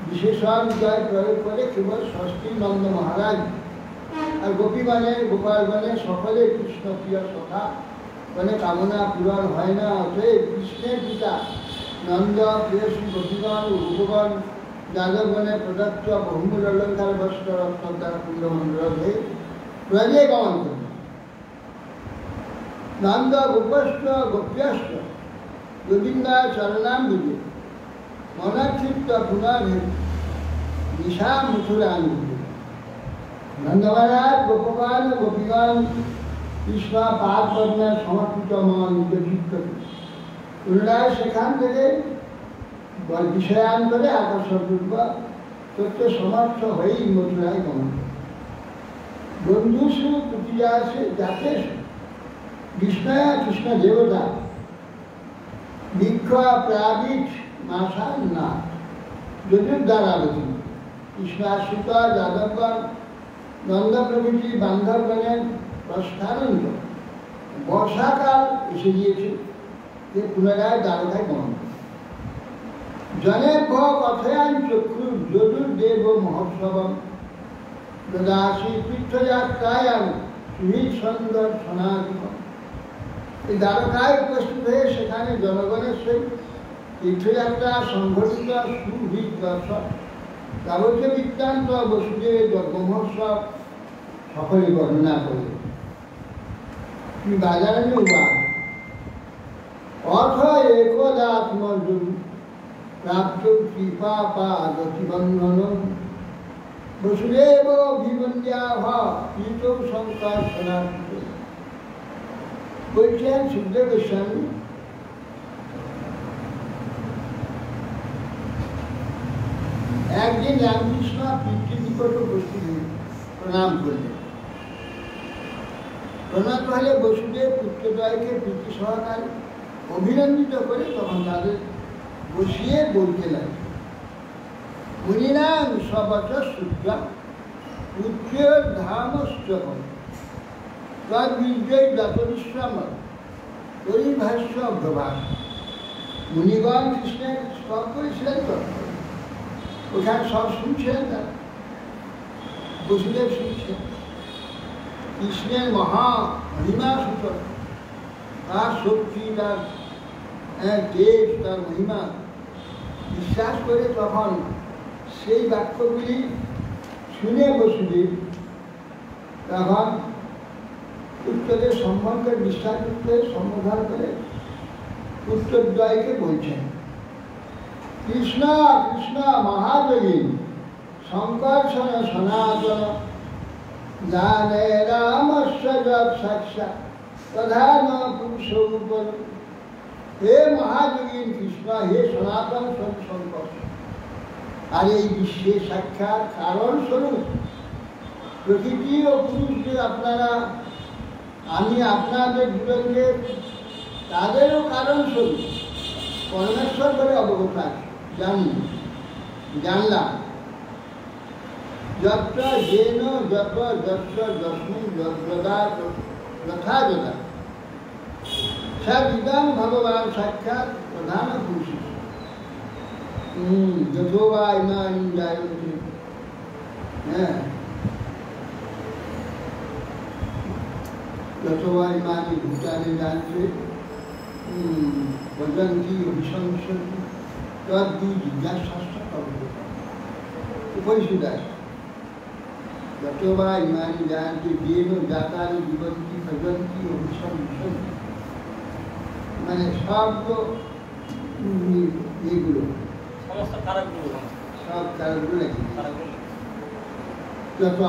বিশেষাধিকার প্রয়োগ করে কেবল ষষ্ঠী নন্দ মহারাজ আর গোপালগণের সকলে কৃষ্ণপ্রিয় সখা মানে কামনা পূরণ হয় না। অতএব কৃষ্ণের পিতা নন্দ প্রিয়সী গোপীগণ রূপগণ যাদবগণের প্রদত্ত বহুমূল অলঙ্কার বস্ত্র রত্ন দ্বারা কুণ্ডমণ্ডল হয়ে প্রজে গমন করবে। নন্দ গোপস্ত গোপ্যস্ত গোবিন্দা চরণাম্বুজে মনাক্ষিপ্ত পুনর্ভে নিশা মথুরাঙ্গুজে। নন্দ মহারাজ গোপগণ গোপীগণ কৃষ্ণ পাদ পদ্মের সমর্পিত মন চিত্ত পুনরায় সেখান থেকে বিষয়ান্তরে আকর্ষণপূর্বক তথ্য সমর্থ হয়েই মথুরায় গমন করে। বন্ধুসু প্রতিজাসে যাতে বিষ্ণয়া কৃষ্ণ দেবতা বৃক্ষ প্রাবিট মাসা না যদুর দ্বারা রচিত কৃষ্ণ আশ্রিত যাদবগণ নন্দ প্রভৃতি বান্ধবগণের প্রস্থানন্দ বর্ষাকাল এসে গিয়েছে যে পুনরায় দ্বারকায় গমন করে। জনে কথয়ান চক্ষু যদুর্দেব মহোৎসবম দদাসি তীর্থযাত্রায়াম সুহিত সুন্দর সনাধিকম। এই দ্বারকায় উপস্থিত হয়ে সেখানে জনগণের সহিত তীর্থযাত্রা সংঘটিত সুহিত দর্শন যাবতীয় বৃত্তান্ত বসুদেব যজ্ঞ মহোৎসব সকলে বর্ণনা করে। বাজারে উপায় অথ একদাত্মজুম প্রাপ্ত কৃপা পাদতিবন্ধন বসুদেব অভিবন্দ্যাহ প্রীত শঙ্কর সনাতন। বলছেন সুখদেব গোস্বামী একদিন রামকৃষ্ণ পিতৃ নিকট উপস্থিত প্রণাম করলেন। প্রণাম হলে বসুদেব পুত্রদ্বয়কে প্রীতি সহকারে অভিনন্দিত করে তখন তাদের বসিয়ে বলতে লাগে মুনিনাং সবচ সূত্র পুত্রের ধামশ্চকম তদ্বিজয় যতবিশ্রাম পরিভাষ্য প্রভাব। মুনিগণ কৃষ্ণের স্তব করেছিলেন তো ওখানে সব শুনছিলেন তারা বসুদেব শুনছেন কৃষ্ণের মহা মহিমা সূচক তার শক্তি তার দেশ তার মহিমা বিশ্বাস করে তখন সেই বাক্যগুলি শুনে বসুদেব তখন পুত্রদের সম্বন্ধে বিশ্বাস করতে সম্বোধন করে পুত্রদ্বয়কে বলছেন কৃষ্ণ কৃষ্ণ মহাযোগী শঙ্কর্ষণ সনাতন জানে রামস্য যৎ সাক্ষাৎ প্রধান পুরুষ উপর। হে মহাযোগীন কৃষ্ণ হে সনাতন শঙ্কর আর এই বিশ্বের সাক্ষাৎ কারণ স্বরূপ প্রকৃতি ও পুরুষদের আপনারা আমি আপনাদের দুজনকে তাদেরও কারণ স্বরূপ পরমেশ্বর বলে অবগত আছে জানলাম। যত্র যেন যত যত্র যস্মিন যথা যথা সবিদং ভগবান সাক্ষাৎ প্রধান পুরুষ যথো বা ইমানি জায়তে। হ্যাঁ যথো বা ইমানি ভূতানি জানতে বদন্তি অভিশংসতি তদ্দি জিজ্ঞাসাস্ত উপনিষদ আছে যতো বা ইমানি জানতে যেন জাতানি জীবন্তি ভজন্তি অভিশংসতি মানে সব এইগুলো সমস্ত কারকগুলো সব কারকগুলো যত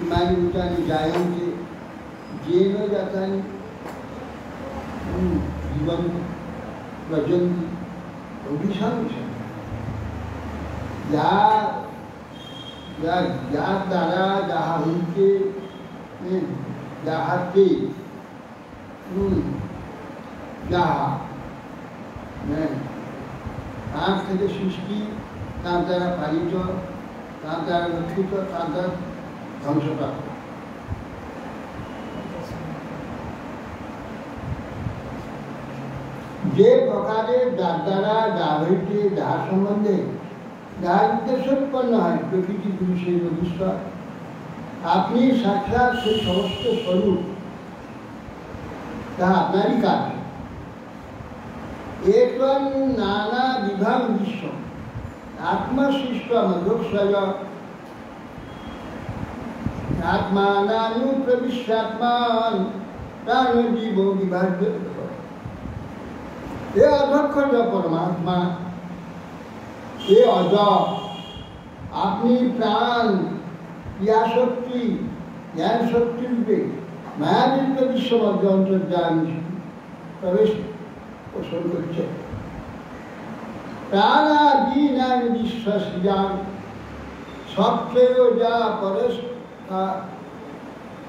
ইমানি ভূতানি জায়ন্তে যেন জাতানি জীবন্তি ভজন্তি অভিশংসতি। যার দ্বারা যাহা হইতে যাহাতে যাহা তার থেকে সৃষ্টি, তার দ্বারা পালিত, তার দ্বারা রক্ষিত, তার দ্বারা ধ্বংসপ্রাপ্ত। যে প্রকারে যার দ্বারা যা হইতে, যার সম্বন্ধে যার উদ্দেশ্য উৎপন্ন হয় প্রকৃতি পুরুষের ঈশ্বর, আপনি সাক্ষাৎ সেই সমস্ত স্বরূপ, তা আপনারই কাজ। একম নানা বিভাগ বিশ্ব আত্মসৃষ্ট মধুক্ষয় আত্মানুপ্রবিশ্যাত্মান প্রাণজীব বিভাজ্য। এ অধ্যক্ষ পরমাত্মা, এ অজ, আপনি প্রাণ, ক্রিয়া শক্তি, জ্ঞান শক্তি রূপে মায়াবৃত্ত বিশ্বমধ্য অন্তর্যামী প্রবেশ পোষণ করছে। প্রাণাদীনাং বিশ্বাসিয়াং সবচেয়ে যা পরশ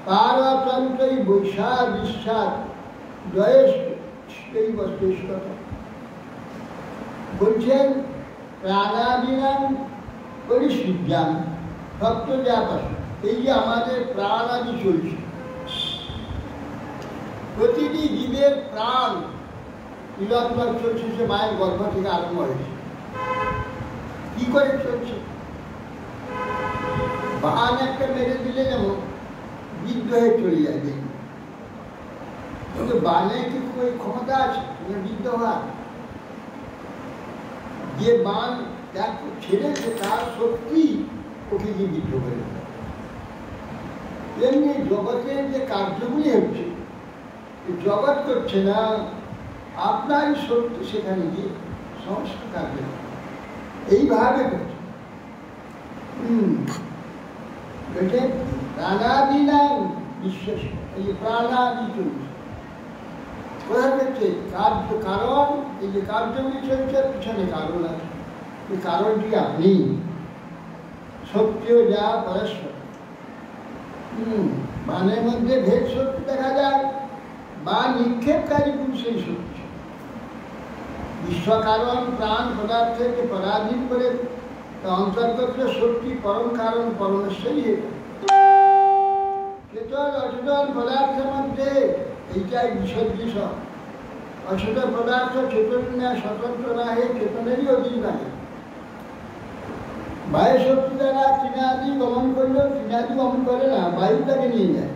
পারতন্ত্রই বৈশাখ বিশ্বাস জয়েশ্বর বলছেন প্রাণাদীনাং পরিশুদ্ধাং সত্য যা পাশে। এই যে আমাদের প্রাণ আদি চলছে, প্রতিটি জীবের প্রাণ নিরন্তর চলছে, সে মায়ের গর্ভ থেকে আরম্ভ হয়েছে। কি করে চলছে? বান একটা মেরে দিলে যেমন বিদ্ধ হয়ে চলে যাবে, কিন্তু বানে কি કોઈ ক্ষমতা আছে বিদ্ধ হওয়ার? যে বান ছেড়েছে তার শক্তি ওকে যে বিদ্ধ করে দেয়। এমনি জগতের যে কার্যগুলি হচ্ছে, জগৎ করছে না, আপনারই শক্তি সেখানে গিয়ে সমস্ত কার্য এইভাবে করছে। প্রাণাদি নাম বিশ্বাস, এই যে প্রাণাদি চলছে কোথায় হচ্ছে কার্য, কারণ এই যে কার্যগুলি চলছে পিছনে কারণ আছে। এই কারণটি আপনি সত্যিও যা পরস্পর। বানের মধ্যে ভেদ শক্তি দেখা যায়, বা নিক্ষেপকারী পুরুষের শক্তি। বিশ্বকারণ প্রাণ পদার্থকে পরাধীন করে অন্তর্গত শক্তি পরম কারণ পরমেশ্বরই। চেতন অচেতন পদার্থের মধ্যে এইটাই বিসদৃশ। অচেতন পদার্থ চেতন না, স্বতন্ত্র না হয়ে চেতনেরই অধীন থাকে। বায়ু শক্তি দ্বারা তৃণাদি গমন করলেও তৃণাদি গমন করে না, বায়ুটাকে নিয়ে যায়।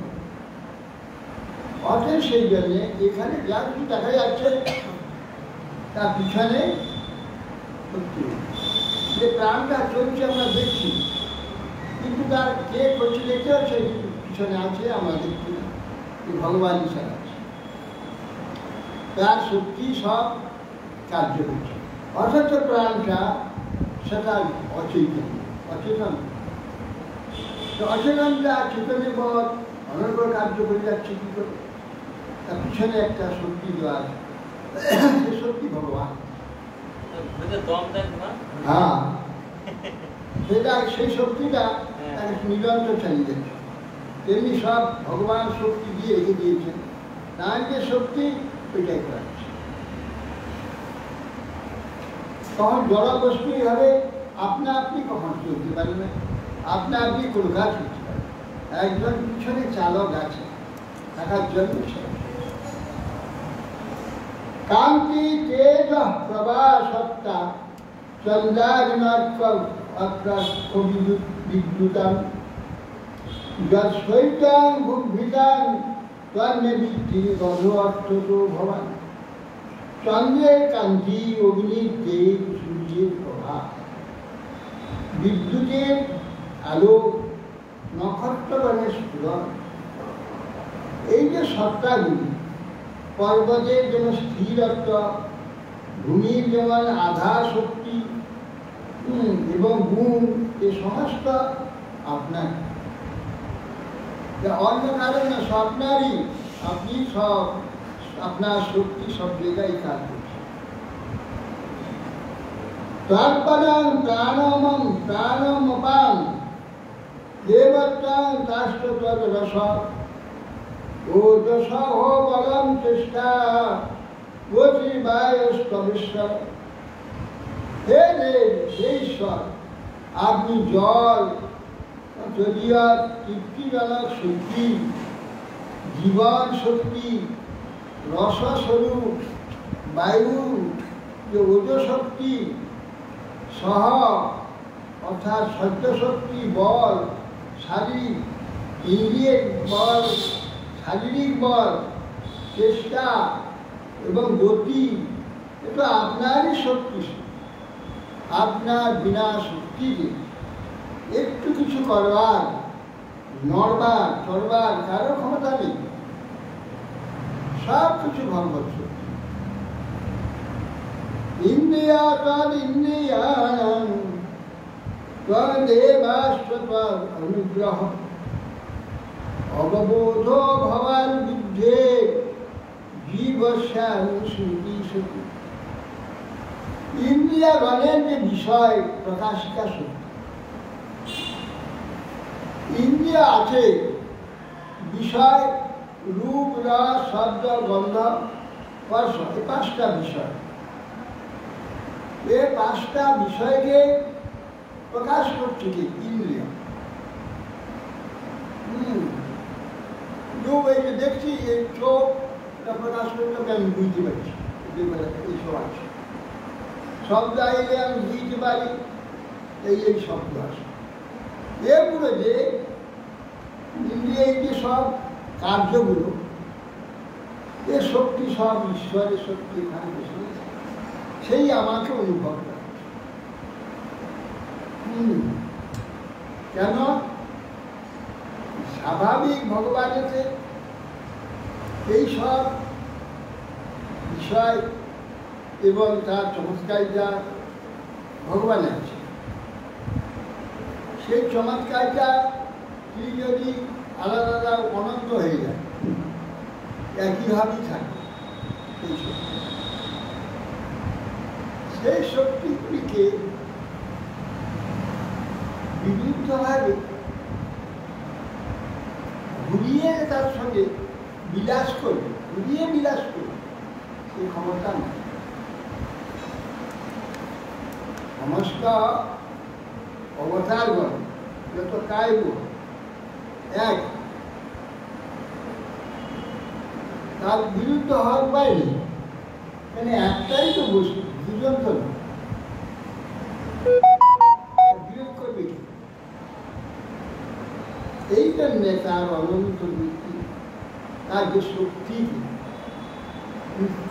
অতএব সেই জন্যে এখানে যা কিছু দেখা যাচ্ছে তার পিছনে যে প্রাণটা চলছে আমরা দেখছি, কিন্তু তার কে করছে দেখতে হচ্ছে, পিছনে আছে আমরা দেখছি না, ভগবান ঈশ্বর আছে, তার শক্তি সব কার্য করছে। অথচ প্রাণটা সেটা অচেতন, অচেতন। অচেতনটা চেতনের পর অনর্গ কার্য করে যাচ্ছে কি করে? তার পিছনে একটা শক্তি দেওয়া আছে, সে শক্তি ভগবান। হ্যাঁ, সেটা সেই শক্তিটা তাকে নিরন্তর চালিয়ে যাচ্ছে। তেমনি সব ভগবান শক্তি দিয়ে এগিয়ে দিয়েছেন, তার যে শক্তি ওইটাই করাচ্ছে। তখন জড় বস্তু এইভাবে আপনা আপনি কখন চলতে পারে না, আপনা আপনি কোনো কাজ করতে পারে। একজন পিছনে চালক আছে থাকার জন্য। কান্তি তেজ প্রভা সত্তা চন্দ্রাগ্নাত্মক বিদ্যুতাং যৎসৈতাং ভুগ্ভিতাং তন্মেবিদ্ধি গন্ধ ভবান। চন্দ্রের কান্তি, অগ্নির তেজ, সূর্যের প্রভা, বিদ্যুতের আলো, নক্ষত্রগণের স্ফুরণ, এই যে সত্তাগুলি, পর্বতের যেমন স্থিরত্ব, ভূমির যেমন আধার শক্তি এবং গুণ, এ সমস্ত আপনার, অন্য কারণ না, স্বপ্নারই। আপনি সব আপনার শক্তি সব জায়গায় কাজ করছে। তৎপদং প্রাণমং প্রাণমপাং দেবতাং তাষ্টতদ রস ওজসহ বলম চেষ্টা গতিবায়স্তবেশ্বর, হে দেব, হে ঈশ্বর, আপনি জল, যদিও তৃপ্তিজনক শক্তি, জীবন শক্তি, রসস্বরূপ, বায়ু যে ওজশক্তি সহ অর্থাৎ সহ্যশক্তি, বল, শারীরিক ইন্দ্রিয়ের বল, শারীরিক বল, চেষ্টা এবং গতি, এটা আপনারই শক্তি। আপনার বিনা শক্তিতে একটু কিছু করবার, নড়বার, চড়বার কারো ক্ষমতা নেই। সব কিছু ভগবত শক্তি। ইন্দ্রিয়া তদ ইন্দ্রিয়াণাং তদেবাস্ত্বৎ অনুগ্রহ অববোধ ভবান বুদ্ধে জীবস্যানুস্মৃতি সতি। ইন্দ্রিয়াগণের যে বিষয় প্রকাশিকা শক্তি, ইন্দ্রিয় আছে বিষয়, রূপ, রস, শব্দ, গন্ধ, স্পর্শ, এই পাঁচটা বিষয়। এই পাঁচটা বিষয়কে প্রকাশ করছে কি ইন্দ্রিয়। এই যে দেখছি, এই চোখ প্রকাশ করতে আমি বুঝতে পারছি, এইসব আছে। শব্দ আইলে আমি বুঝতে পারি, এই শব্দ আছে। এগুলো যে ইন্দ্রিয়, যে সব কার্যগুলো, এ শক্তি সব ঈশ্বরের শক্তি, এখানে সেই আমাকে অনুভব করে। কেন? স্বাভাবিক ভগবানের এই সব বিষয় এবং তার চমৎকারিতা ভগবানের আছে। সেই চমৎকারিতা কি যদি আলাদা আলাদা অনন্ত হয়ে যায়, একইভাবেই থাকে সেই শক্তিগুলিকে বিভিন্নভাবে ঘুরিয়ে তার সঙ্গে বিলাস করবে, ঘুরিয়ে বিলাস করবে, সেই ক্ষমতা নেই। সমস্ত অবতারগণ যত কায়ব এক, তার বিরুদ্ধ হওয়ার বাইরে, মানে একটাই তো বস্তু, দুজন তো না, বিরোধ করবে কি? এই জন্যে তার অনন্ত বৃত্তি, তার যে শক্তি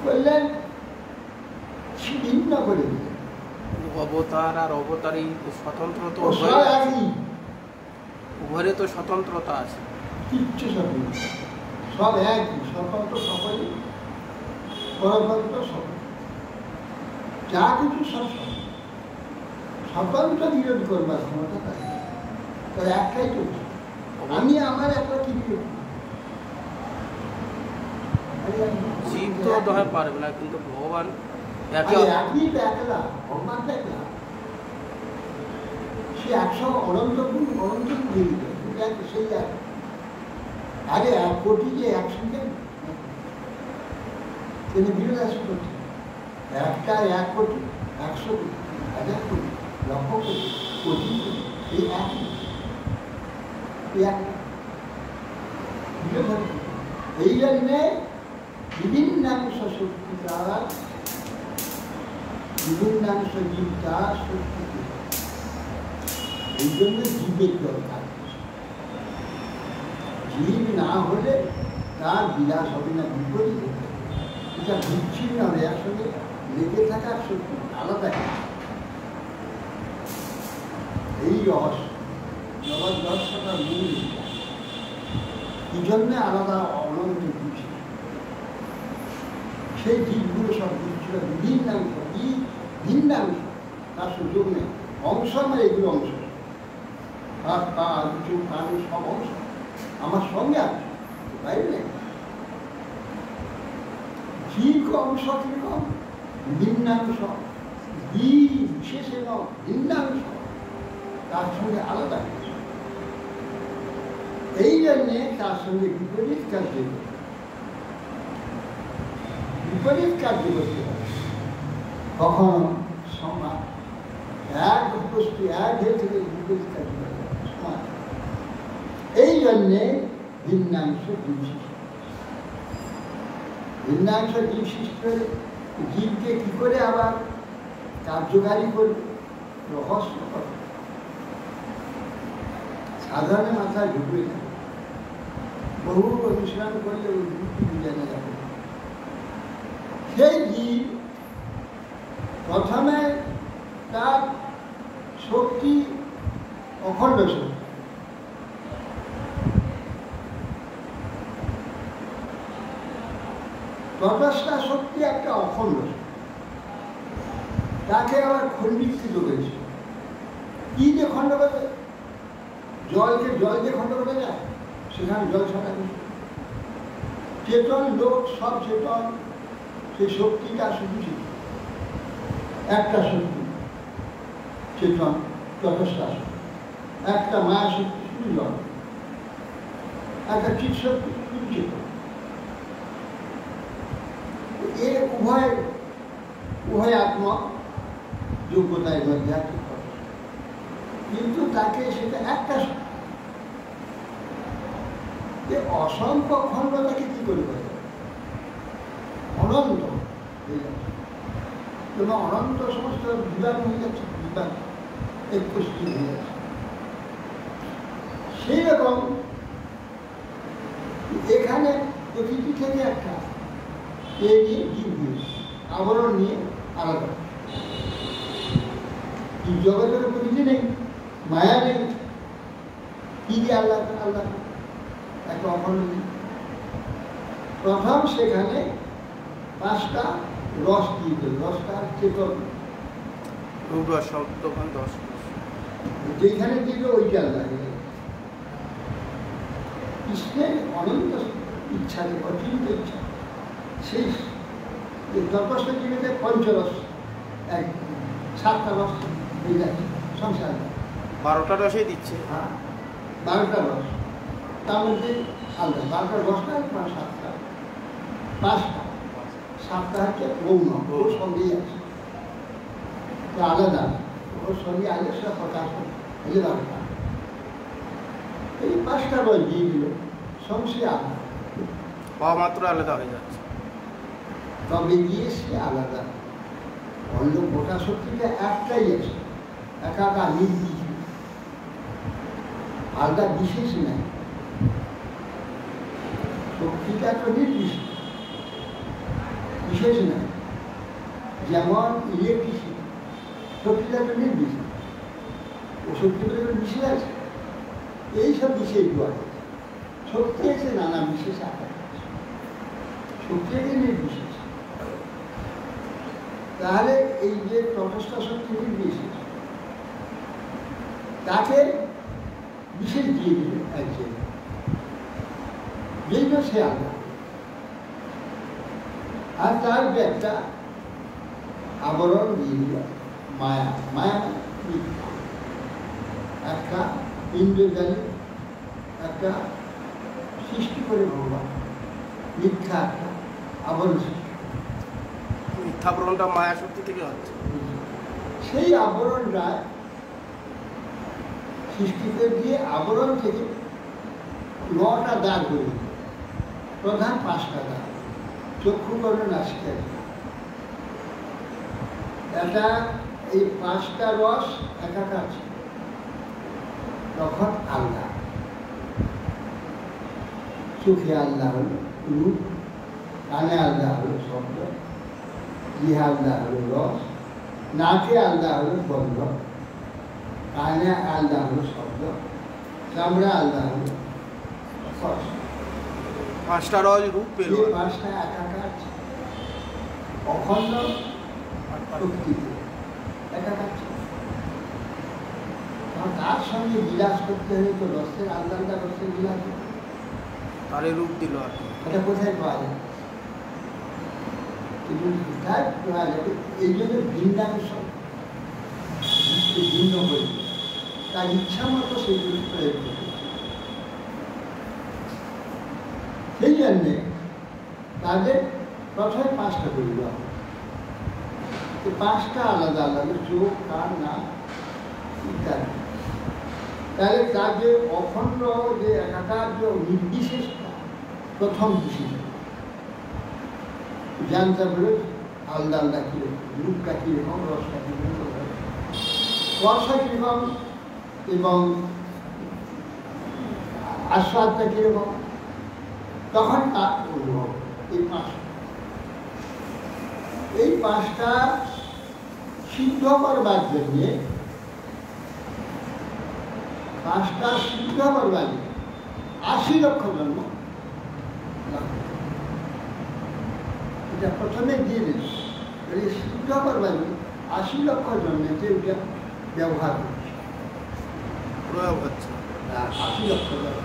করলেন ছিন্ন করে দিলেন। অবতার আর অবতারই স্বতন্ত্রতা, উভয়ের তো স্বতন্ত্রতা আছে। কিচ্ছু স্বতন্ত্র, সব একই, স্বতন্ত্র সকলে, পরতন্ত্র সকলে, যা কিছু সব স্বতন্ত্র বিরোধ করবার ক্ষমতা থাকে। তার একটাই তো, আমি আমার একটা কি বিরোধ, জীব তো দয় পারবে না, কিন্তু ভগবান একই একলা, ভগবান একলা, সে 100 অনন্ত গুণ অনন্ত দিয়ে দিল, সেই এক। আরে 1 কোটি যে একসঙ্গে তিনি বিরোধাস করছে, একটা 1 কোটি, 100 কোটি, 1000 কোটি, লক্ষ কোটি, কোটি কোটি, এই একই বিরোধ। এই জন্যে বিভিন্নাংশ শক্তি দ্বারা, বিভিন্নাংশ জীব দ্বারা শক্তি, এই জন্য জীবের দরকার। জীব না হলে তার বিলাস হবে না, বিপরীত হবে। এটা বিচ্ছিন্ন হবে, একসঙ্গে লেগে থাকার শক্তি আলাদা। এই রহস্য জগৎ মূল, এই জন্যে আলাদা অনন্ত বুঝি। সেই জীবগুলো সব বুঝছিল ভিন্নাংশ, ভিন্নাংশ, তার সুযোগ নেই। অংশ আমার এগুলো অংশ, হাত পা চোখ কান সব অংশ আমার সঙ্গে আছে, বাইরে নেই। জীব অংশ কিরকম? ভিন্নাংশ, বিশেষে ভিন্নাংশ, তার সঙ্গে আলাদা। এই জন্যে তার সঙ্গে বিপরীত কাজ বিপরীত কার্য করতে পারে, কখনো সমাজ এক বস্তু এক হয়ে থেকে বিপরীত কার্য করতে পারে সমাজ। এই জন্যে ভিন্নাংশ জীবসৃষ্ট। ভিন্নাংশ জীবসৃষ্ট জীবকে কি করে আবার কার্যকারী করবে, রহস্য করবে, সাধারণ মাথায় ঢুকবে না। বহু অনুশীলন করলে ওই জিনিসটি জানা যাবে। সেই জীব প্রথমে তার শক্তি অখণ্ড শক্তি, তটস্থা শক্তি একটা অখণ্ড শক্তি, তাকে আবার খণ্ডীকৃত করেছে। কি যে খণ্ড করে, জলকে জল দিয়ে খণ্ড করে যায়, সেখানে জল ছাড়া কিছু। চেতন লোক সব চেতন, সেই শক্তিটা শুধু ছিল একটা শক্তি, চেতন তটস্থা শক্তি, একটা মায়া শক্তি শুধু জল, একটা চিৎ শক্তি শুধু চেতন। এ উভয় উভয় আত্মা যোগ্যতার মধ্যে আছে, কিন্তু তাকে সেটা একটা যে অসংখ্য খণ্ড তাকে কি করে বলে, অনন্ত হয়ে যাচ্ছে এবং অনন্ত সমস্ত বিভাগ হয়ে যাচ্ছে, বিভাগ একটি হয়ে যাচ্ছে। সেই রকম এখানে প্রকৃতি থেকে একটা এ নিয়ে জীব দিয়েছে, আবরণ নিয়ে আলাদা। জগতের প্রকৃতি নেই, মায়া নেই, কি দিয়ে আল্লাহ আল্লাহ একটা অখণ্ড নেই। প্রথম সেখানে পাঁচটা রস দিয়ে দিল, রসটা চেতন, যেখানে দিল ওইটা আল্লাহ। কৃষ্ণের অনন্ত ইচ্ছা, অচিন্ত ইচ্ছা, সেই তপস্য জীবিতে পঞ্চরস, এক 7টা রস হয়ে যাচ্ছে সংসার। 12টা রসই দিচ্ছে। হ্যাঁ, 12টা রস, তার মধ্যে আলাদা 12টা রসটা 7টা, 5টা, 7টা হচ্ছে গৌণ, ওর সঙ্গেই আছে, আলাদা, ওর সঙ্গে আগে সেটা প্রকাশ হলে 12টা। এই 5টা রস দিয়ে দিল, সংশয় আলাদা, পাওয়া মাত্র আলাদা হয়ে যাচ্ছে, তবে গিয়ে সে আলাদা। অন্য গোটা শক্তিটা একটাই আছে, একাকার নির্বিশেষ, আলাদা বিশেষ নেই। শক্তিটা তো নির্বিশেষ, বিশেষ নেই। যেমন ইলেকট্রিসিটি, শক্তিটা তো নির্বিশেষ, ও শক্তিটা তো বিশেষ আছে। এইসব বিশেষগুলো আছে, শক্তি আছে নানা বিশেষ আকার, শক্তি আছে নির্বিশেষ। তাহলে এই যে তটস্থ শক্তি নির্বিশেষ, তাকে বিশেষ দিয়ে দিল একজন, যেই তো সে আলাদা। আর তার যে একটা আবরণ দিয়ে দিল মায়া, মায়া মিথ্যা, একটা ইন্দ্রজালী একটা সৃষ্টি করে ভগবান, মিথ্যা একটা আবরণ সৃষ্টি। মিথ্যাবরণটা মায়া শক্তি থেকে হচ্ছে। সেই আবরণটা সৃষ্টি করে দিয়ে আবরণ থেকে 9টা দাগ হয়ে গেল, প্রধান 5টা দাগ, চক্ষু কর্ণ নাসিকা। এটা এই 5টা রস একাকার ছিল, তখন আল্লাহ, চোখে আল্লাহ হলো রূপ, কানে আল্লাহ হলো শব্দ, জিহ্বা আল্লাহ হলো রস, নাকে আল্লাহ হলো গন্ধ, কানে আল্লাহ হলো শব্দ, চামড়া আল্লাহ হলো স্পর্শ। 5টা রস রূপ পেল, 5টা একাকার ছিল, অখণ্ড শক্তিতে একাকার ছিল। তার সঙ্গে বিলাস করতে হলে তো রসের আলাদা আলাদা রসের বিলাস, তারে রূপ দিল। আর এটা কোথায় পাওয়া যায়? কিন্তু কোথায় পাওয়া যাবে? এই জন্য ভিন্নাংশ ভিন্ন হয়ে তার ইচ্ছা মতো সেগুলি প্রয়োগ করতে। সেই জন্যে তাদের প্রথমে 5টা করে দেওয়া হবে। এই 5টা আলাদা আলাদা, চোখ, কান, নাক ইত্যাদি। তাহলে তার যে অখণ্ড যে একাকার যে নির্বিশেষটা প্রথম বিশেষ জানতে পারে আলাদা আলাদা কীরকম, রূপটা কীরকম, রসটা কীরকম, স্পর্শা কীরকম এবং আস্বাদটা কীরকম, তখন তার অনুভব। এই 5টা সিদ্ধ করবার জন্যে 80 লক্ষ জন্ম এটা প্রথমে দিয়ে দিল। এই সিদ্ধ করবার জন্য 80 লক্ষ জন্মেতে ওটা ব্যবহার করছে, প্রয়োগ হচ্ছে। 80 লক্ষ জন্ম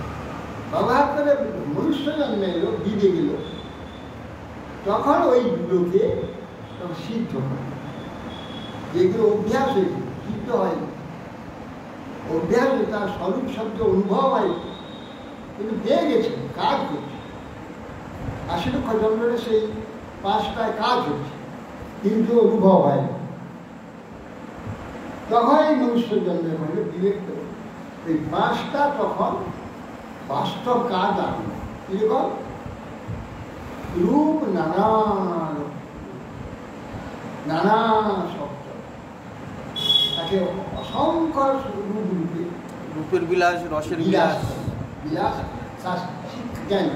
ব্যবহার করে মনুষ্য জন্মে এলো, দিতে গেল, তখন ওইগুলোকে সিদ্ধ করে। যেগুলো অভ্যাস হয়েছে, সিদ্ধ হয়নি, অভ্যাস তার স্বরূপ শব্দ অনুভব হয়, কিন্তু পেয়ে গেছে, কাজ করছে। 80 লক্ষ জন্মের সেই 5টায় কাজ হচ্ছে, কিন্তু অনুভব হয় না। তখন এই মনুষ্য জন্মের হলে বিবেক করে এই 5টা তখন বাস্তব কাজ আনবে। কিরকম? রূপ নানা শব্দ, তাকে অসংখ্য রূপে, রূপের বিলাস, রসের বিলাস, বিলাস জ্ঞান,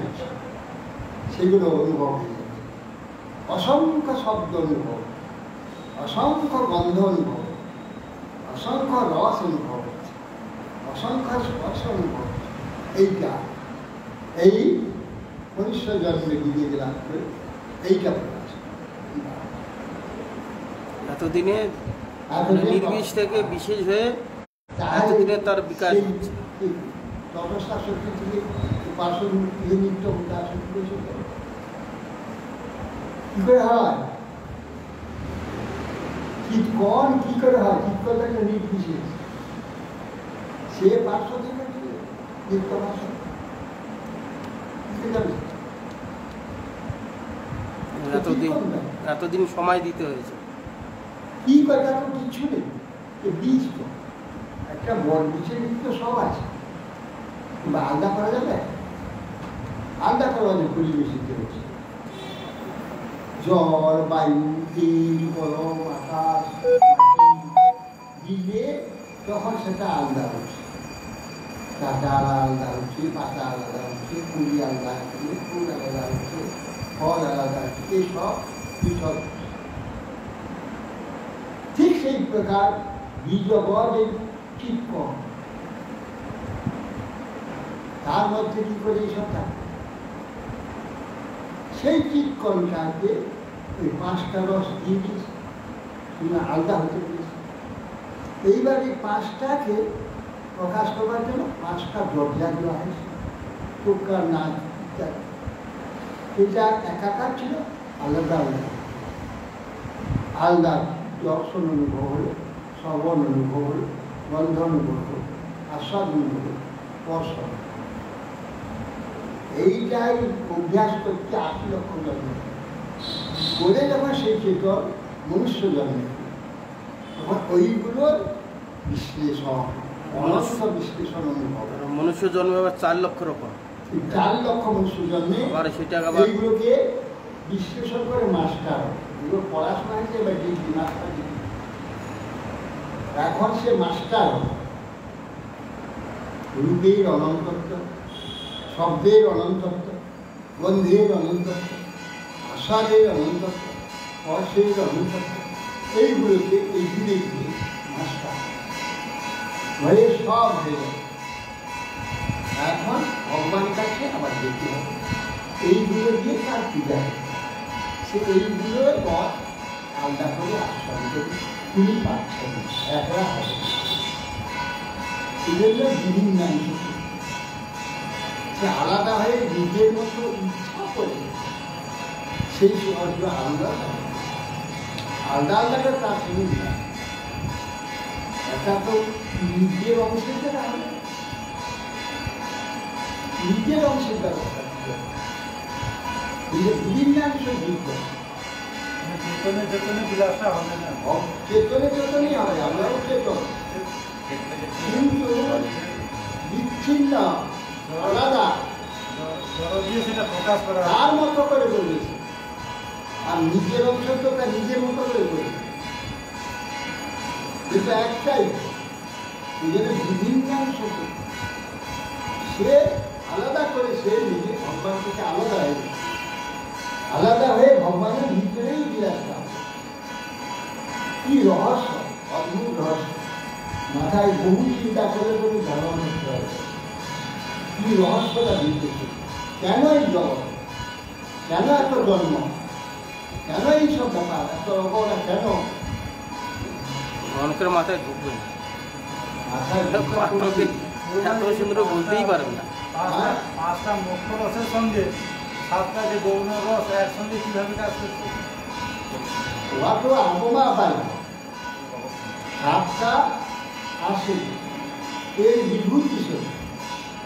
সেগুলো অনুভব হয়ে যাচ্ছে। অসংখ্য শব্দ অনুভব, অসংখ্য গন্ধ অনুভব, অসংখ্য রস অনুভব হচ্ছে, অসংখ্য স্পর্শ অনুভব হচ্ছে। এইটা এই মনুষ্য জন্মে দিয়ে গেলাম করে এইটা প্রকাশ। এতদিনে নির্বিশ থেকে বিশেষ হয়ে এতদিনে তার বিকাশ হচ্ছে। তপস্যা শক্তি থেকে পার্শ্ব নিত্য কি করে হয়? চিৎকন কি করে হয়? চিৎকন একটা নির্বিশেষ, সে পার্শ্ব থেকে নিত্য পার্শ্ব এতদিন সময় দিতে হয়েছে। কি কথা তো কিছু নেই, বীজ তো একটা বড় বীজের তো সব আছে, আলাদা করা যাবে? আলাদা করা যাবে পরিবেশিত হচ্ছে। জল, বায়ু, তেল, গরম, আকাশ দিলে তখন সেটা আলাদা হচ্ছে। কাঁটা আলাদা হচ্ছে, পাতা আলাদা হচ্ছে, কুড়ি আলাদা হচ্ছে, ফুল আলাদা হচ্ছে, ফল আলাদা হচ্ছে, এইসব বিষয়। ঠিক সেই প্রকার বীজগণের চিৎকন, তার মধ্যে কি করে এইসব থাকে? সেই চিৎকনটাকে ওই 5টা রস দিয়ে দিয়েছে, আলাদা হতে দিয়েছে। এইবার এই 5টাকে প্রকাশ করবার জন্য 5টা দরজা দেওয়া হয়েছে, চোখকার নাক ইত্যাদি। এটা একাকার ছিল, আলাদা আলাদা আলাদা দর্শন অনুভব হলো, শ্রবণ অনুভব হলো, গন্ধ অনুভব হলো, আস্বাদ অনুভব হলো, স্পর্শ। এইটাই অভ্যাস করতে 80 লক্ষ জন্ম করে যখন সেই চেতন মনুষ্য জন্মে, তখন ওইগুলোর বিশ্লেষণ, অনন্ত বিশ্লেষণ অনুভব। মনুষ্য জন্মে আবার 4 লক্ষ রকম, 4 লক্ষ মনুষ্য জন্মে এইগুলোকে বিশ্লেষণ করে মাস্টার, এগুলো পড়াশোনা হয়েছে এবার ডিগ্রি, মাস্টার ডিগ্রি। এখন সে মাস্টার রূপের অনন্তত্ব, শব্দের অনন্তত্ব, গন্ধের অনন্তত্ব, আস্বাদের অনন্তত্ব, স্পর্শের অনন্তত্ব, এইগুলোকে এইগুলি দিয়ে মাস্টার হয়ে সব হয়ে যাবে। এখন ভগবানের কাছে আবার যেতে হবে, এইগুলো দিয়ে তার পূজা হবে। সে এইগুলোর পর আলাদা করে আশ্রম করে তিনি পাচ্ছেন, একলা হবে। সেজন্য বিভিন্ন সে আলাদা হয়ে নিজের মতো ইচ্ছা করে সেই সমস্ত আলাদা আলাদা আলাদা তার সঙ্গে না, এটা তো নিজের অংশের দ্বারা হবে, নিজের অংশের ব্যবস্থা বিভিন্নাংশ যুক্ত চেতনে চেতনে বিলাসটা হবে না। চেতনে চেতনই হবে, আমরাও চেতন, কিন্তু বিচ্ছিন্ন আলাদা জড় দিয়ে সেটা প্রকাশ করা হয়। তার মতো করে বলেছে, আর নিজের অংশ তো তার নিজের মতো করে বলেছে, কিন্তু একটাই নিজের বিভিন্নাংশ। সে আলাদা করে, সে নিজে ভগবান থেকে আলাদা হয়ে গেছে, আলাদা হয়ে ভগবানের ভিতরেই বিরাজমান। কি রহস্য, অদ্ভুত রহস্য, মাথায় বহু চিন্তা করে করে ধারণা করতে হবে। কি রহস্যটা দিতেছে, কেন এই জগৎ, কেন এত জন্ম, কেন এই সব ব্যাপার, এত রকমটা কেন অনেকের মাথায় ঢুকবে না, মাথায় পাঠকে এত সুন্দর বলতেই পারবে না। পাঁচটা মুখ্য রসের সঙ্গে সাতটা যে গৌণ রস একসঙ্গে কিভাবে কাজ করছে? ওরা তো আগমা পায় না, সাতটা আসে এর বিভূতি শরীর,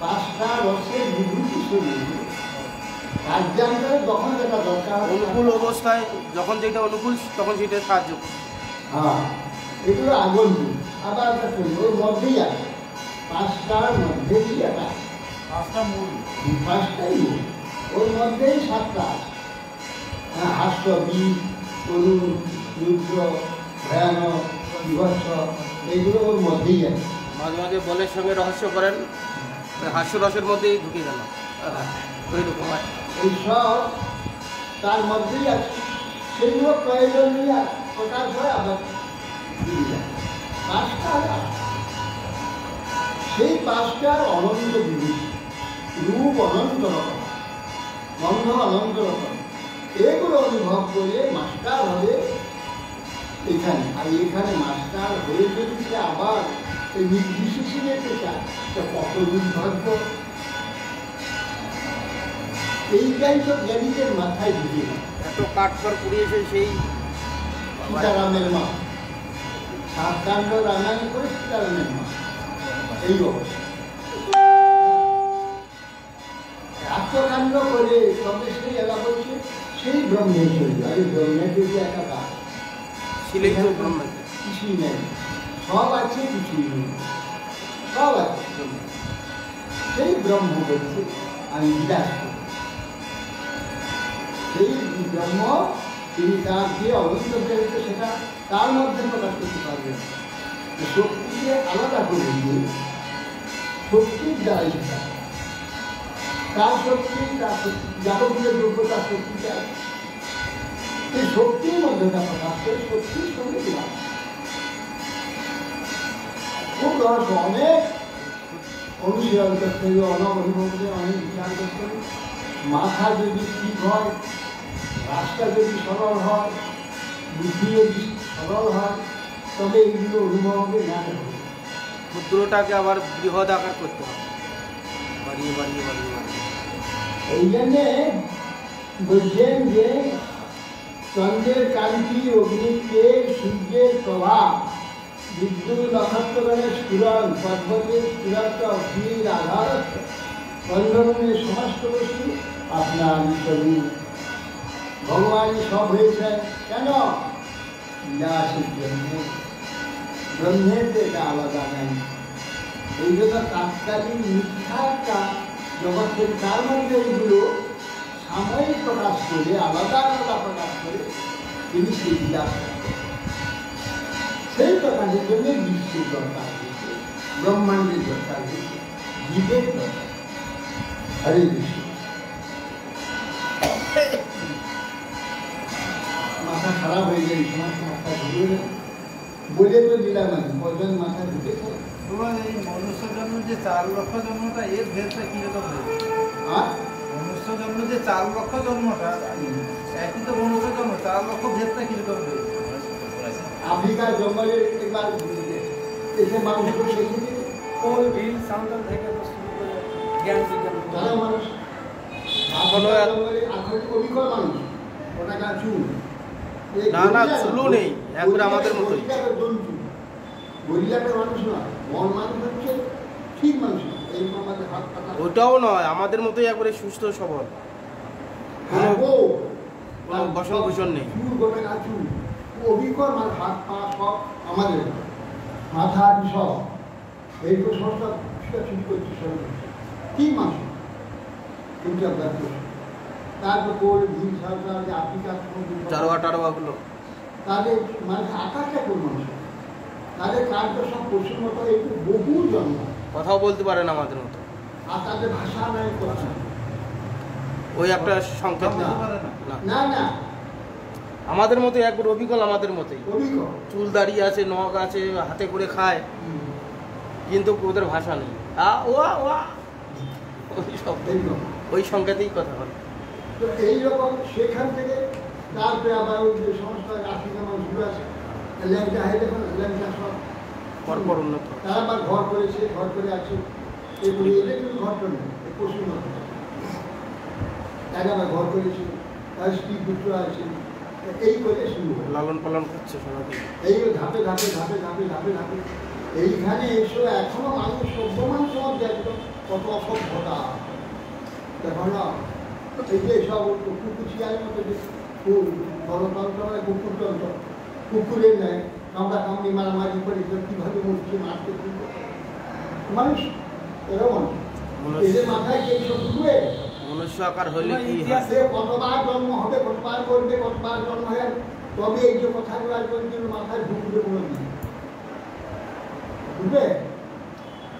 পাঁচটা রসের বিভূতি শরীর কার্যান্তরে যখন যেটা দরকার হয়, অনুকূল অবস্থায় যখন যেটা অনুকূল তখন সেটা সাহায্য করে। হ্যাঁ, এগুলো আগুন দিন। আবার একটা করি, ওর মধ্যেই আছে, পাঁচটার মধ্যেই একটা, পাঁচটা মূল। পাঁচটাই মূল। ওর মধ্যেই সাতটা আছে। হ্যাঁ, হাস্য, বীজ, করুণ, রুদ্র, ভয়ানক, বিভৎস, এগুলো ওর মধ্যেই আছে। মাঝে মাঝে বলের সঙ্গে রহস্য করেন, হাস্যরসের মধ্যেই ঢুকে গেল ওইরকম। এইসব তার মধ্যেই আছে, সেগুলো প্রয়োজনীয় প্রকাশ হয়, আবার দিয়ে যায়। পাঁচটা আছে। সেই পাঁচটার অনন্ত বিভূতি, রূপ অনন্ত রকম, গন্ধ অনন্ত রকম, এগুলো অনুভব করে মাস্টার হবে এখানে। আর এখানে মাস্টার হয়ে যদি সে আবার এই নির্বিশেষে যেতে চায়, তা কত দুর্ভাগ্য। এইটাই তো জ্ঞানীদের মাথায় ঢুকে না। এত কাঠখড় পুড়িয়েছে সেই সীতারামের মা, সাতকাণ্ড রামায়ণ করে সীতারামের মা, এই অবস্থা। আত্মকাণ্ড করে তবে সেই এলা বলছে সেই ব্রহ্মেশ্বরী, আরে ব্রহ্মেশ্বরী একটা কাজ ছিলেই তো ব্রহ্ম। কিছুই নেই, সব আছে কিছুই নেই, সব আছে। সেই ব্রহ্ম বলছে আমি বিরাজ করি। সেই ব্রহ্ম তিনি তার যে অনন্ত প্রেরিত সেটা তার মধ্যে প্রকাশ করতে পারবেন। শক্তিকে আলাদা করে দিয়ে শক্তির দ্বারাই সেটা, তার শক্তি, তার শক্তি যাবতীয় দ্রব্য, তার শক্তি চাই, এই শক্তির মধ্যে প্রকাশ করে শক্তির সঙ্গে বিরাজ। খুব রহস্য, অনেক অনুশীলন করতে হবে, অনেক অনুভব করে, অনেক বিচার করতে হবে। মাথা যদি ঠিক হয়, রাস্তা যদি সরল হয়, বুদ্ধি যদি সরল হয়, তবে এইগুলো অনুভব হবে না। ক্ষুদ্রটাকে আবার বৃহৎ আকার করতে হবে, বাড়িয়ে বাড়িয়ে বাড়িয়ে বাড়িয়ে। এই জন্যে বলছেন যে চন্দ্রের কান্তি, অগ্নির তেজ, সূর্যের প্রভাব, বিদ্যুৎ নক্ষত্রগণের স্ফুরণ, পর্বতের স্ফুরত, অগ্নির আধার, বন্ধনের সমস্ত বস্তু আপনার স্বরূপ। ভগবানই সব হয়েছে কেন? লীলাসের জন্য। ব্রহ্মের তো এটা আলাদা নাই। এই জন্য তাৎকালীন মিথ্যা একটা জগতের, তার মধ্যে এইগুলো সাময়িক প্রকাশ করে, আলাদা আলাদা প্রকাশ করে তিনি সেই বিলাস করতেন। সেই প্রকাশের জন্য বিশ্বের দরকার হয়েছে, ব্রহ্মাণ্ডের দরকার হয়েছে, জীবের দরকার। হরে কৃষ্ণ। মাথা খারাপ হয়ে যায়, এই সমস্ত মাথা ঘুরে বলে তো দিলাম আমি, কজন মাথা ঢুকেছে। তোমার এই মনুষ্য জন্ম যে 4 লক্ষ জন্মটা, এর ভেদটা কিরকম হয়েছে? আর মনুষ্য জন্ম যে 4 লক্ষ জন্মটা, একই তো মনুষ্য জন্ম, 4 লক্ষ ভেদটা কিরকম হয়েছে? আফ্রিকার জঙ্গলে একবার এসে মানুষকে শিখে দিল, কোন বিল সান্তান থেকে তো শুরু করে জ্ঞান বিজ্ঞান যারা মানুষ এখনো আফ্রিকার জঙ্গলে আখের অবিকল মানুষ, ওটা গা চুল। না, না, চুলও নেই, একবারে আমাদের মতোই। গরিলাটা মানুষ নয়, মন মানুষ হচ্ছে ঠিক মানুষ নয়, এরকম আমাদের হাত পাতা। ওটাও নয়, আমাদের মতোই একবারে সুস্থ সবল। হাঁটবো, কোনো বসন ভূষণ নেই। চুল গোটা চুল, অভিজ্ঞ মানে হাত পা সব আমাদের, মাথা সব এই তো সবটা ছুটি করছে সব কি মাংস কিন্তু আপনার তারপর কোল ভিড় সালটা যে আফ্রিকা টারোয়া টারোয়াগুলো তাদের মানে আকারটা কোন মানুষ তাদের কার্য সব পশ্চিম মতো একটু বহু জন্ম কথাও বলতে পারে না আমাদের মতো, আর তাদের ভাষা নাই কথা ওই একটা সংকেত না। না না আমাদের মতো একবার অবিকল আমাদের মতোই, অভিজ্ঞ চুল দাঁড়িয়ে আছে, নখ আছে, হাতে করে খায়, কিন্তু ওদের ভাষা নেই। ওয়া ওয়া ওই শব্দ, ওই সংকেতেই কথা বলে। তো এইরকম সেখান থেকে তারপরে আবার ওই যে সমস্ত আফ্রিকা মানুষগুলো আছে ল্যাংটা হয় দেখুন ল্যাংটা সব পরপর উন্নত তারা আবার ঘর করেছে, ঘর করে আছে এগুলি এদের কিন্তু ঘর করে পশুর মতো তারা আবার ঘর করেছে, তার স্ত্রী পুত্র আছে, এই করে শুরু হয় লালন পালন করছে সবাইকে। এই ধাপে ধাপে ধাপে ধাপে ধাপে ধাপে এইখানে এসে এখনো মানুষ সভ্যমান সমাজ দেখলো কত অসভ্যতা দেখো না এই যে সব কুকুর শিয়ালের মতো যে গণতন্ত্র মানে কুকুরতন্ত্র কুকুরের নেয় কামড়া কামড়ি মারামারি করে কীভাবে মরছে মারতে মানুষ এরকম এদের মাথায় কে সব ঢুকবে মনুষ্য আকার হলে কি হয়? সে কতবার জন্ম হবে, কতবার করবে, কতবার জন্ম হয় তবে এই যে কথাগুলো আসবে কিন্তু মাথায় ঢুকবে কোনো দিন ঢুকবে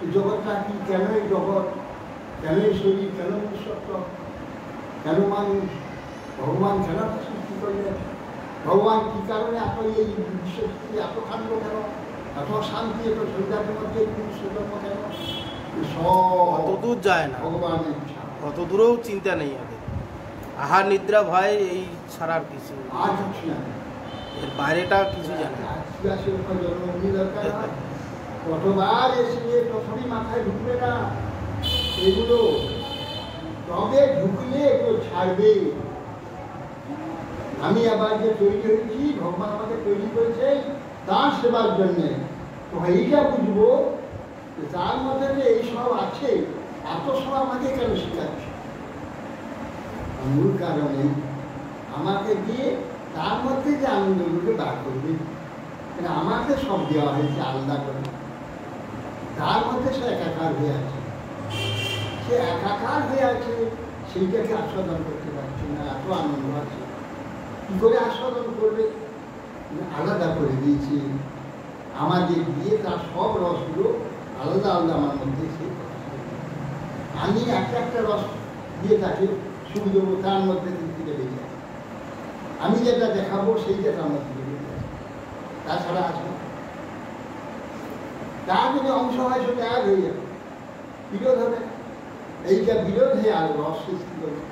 এই জগৎটা কি, কেন এই জগৎ, কেন এই শরীর, কেন মনুষ্যত্ব, কেন মানুষ, ভগবান কেন সৃষ্টি করলেন, ভগবান কি কারণে এত এই বিশ্ব এত কাণ্ড কেন, এত শান্তি, এত সৌন্দর্যের মধ্যে পুরুষোত্তম কেন, সব অত দূর যায় না, ভগবানের ইচ্ছা। অত দূরেও চিন্তা নেই ওদের। আহার নিদ্রা ভয় এই ছাড়া আর কিছু, আর কিছু না এর বাইরেটা কিছু জানে না। জন্মভূমি দরকার হয় কতবার এসে তখনই মাথায় ঢুকবে না এগুলো, তবে ঢুকলে একটু ছাড়বে। আমি আবার যে তৈরি হয়েছি, ভগবান আমাকে তৈরি করেছে তার সেবার জন্যে, তো এইটা বুঝবো তার মধ্যে যে এইসব আছে, এত সব আমাকে কেন শেখাচ্ছে, মূল কারণে আমাকে দিয়ে তার মধ্যে যে আনন্দগুলো বার করবে, আমাকে সব দেওয়া হয়েছে আলাদা করে, তার মধ্যে সে একাকার হয়ে আছে, সে একাকার হয়ে আছে, সেইটাকে আস্বাদন করতে পারছে না, এত আনন্দ আছে, কি করে আস্বাদন করবে, আলাদা করে দিয়েছি আমাদের দিয়ে, তার সব রসগুলো আলাদা আলাদা আমার মধ্যে সে, আমি একটা একটা রস দিয়ে তাকে শুরু দেবো, তার মধ্যে থেকে বেরিয়ে যায়, আমি যেটা দেখাবো সেইটা তার মধ্যে বেরিয়ে যায়, তাছাড়া আসবে তার যদি অংশ হয় সেটা এক হয়ে যাবে, বিরোধ হবে, এইটা বিরোধ হয়ে আর রস সৃষ্টি করবে,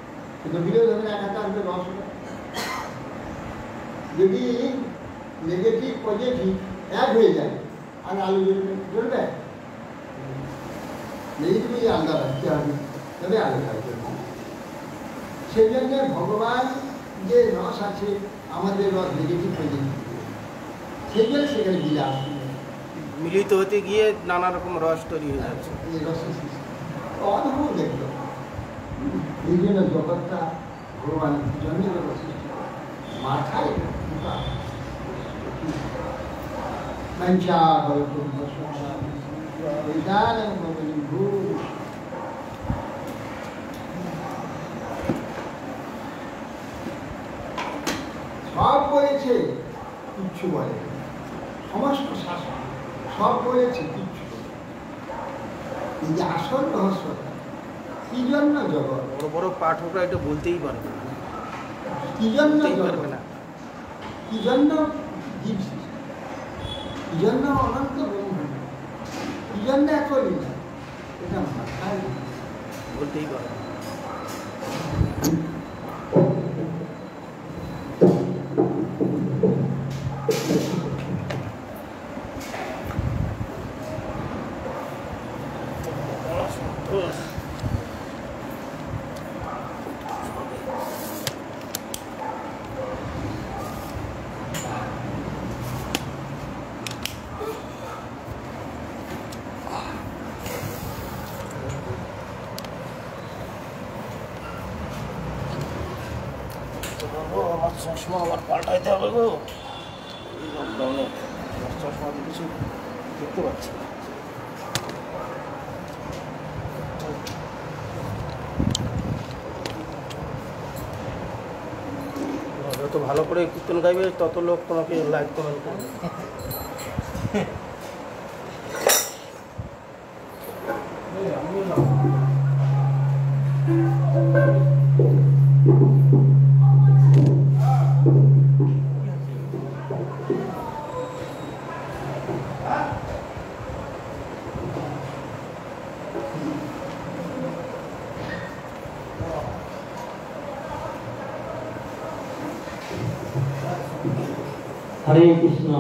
কিন্তু বিরোধ হবে একাকার হবে, রস হবে। যদি নেগেটিভ পজিটিভ এক হয়ে যায় আর আলু জ্বলবে, নেগেটিভ আলাদা রাখতে হবে, তবে আলু থাকবে। সেই জন্য ভগবান যে রস আছে আমাদের রস নেগেটিভ পজিটিভ, সেই জন্য সেখানে বিলাস মিলিত হতে গিয়ে নানা রকম রস তৈরি হয়ে যাচ্ছে। এই রসের সৃষ্টি অদ্ভুত দেখলো, এই জন্য জগৎটা ভগবান জন্য জগৎ সৃষ্টি করে, মাথায় মঞ্চা সব বলেছে কিচ্ছু বলে, সমস্ত শাসন সব বলেছে কিচ্ছু, এই যে আসল রহস্যটা কি জন্য জগৎ, বড় বড় পাঠকরা এটা বলতেই পারবে না, কি জন্য বলতেই জগৎ, পারবে না। কি জন্য জীব সৃষ্টি, কি জন্য অনন্ত ব্রহ্মাণ্ড, কি জন্য এত লীলা, এটা মাথায় বলতেই পারবে না। চশমা আবার পাল্টাইতে হবে গো, এই লকডাউনে চশমা কিছু দেখতে পাচ্ছি না। যত ভালো করে কীর্তন গাইবে তত লোক তোমাকে লাইক কমেন্ট করবে। হরে কৃষ্ণ।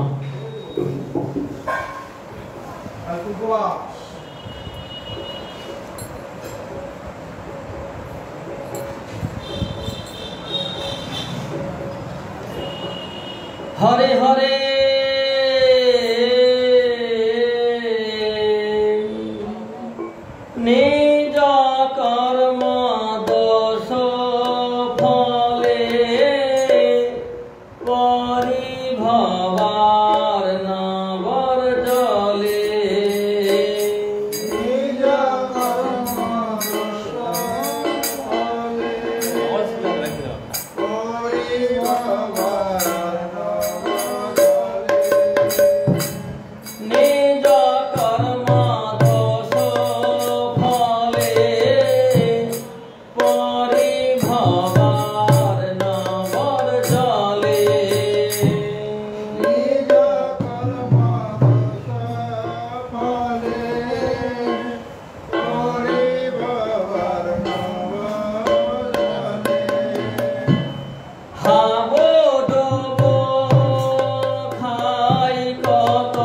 হরে হরে নিজ কর্ম দোষ ফলে পরিভবার নবর জলে। নিজ কর্ম দোষ ফলে পরিভবার নিজ কর্ম দোষ ফলে পরিভবার নবর জলে। নিজ কর্ম দোষ ফলে পরিভবার হাবো ডোবো খাই কত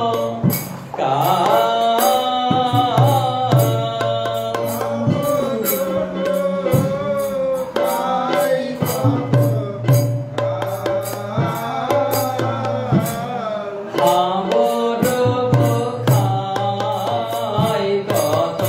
হাবো ডোবো খাই কত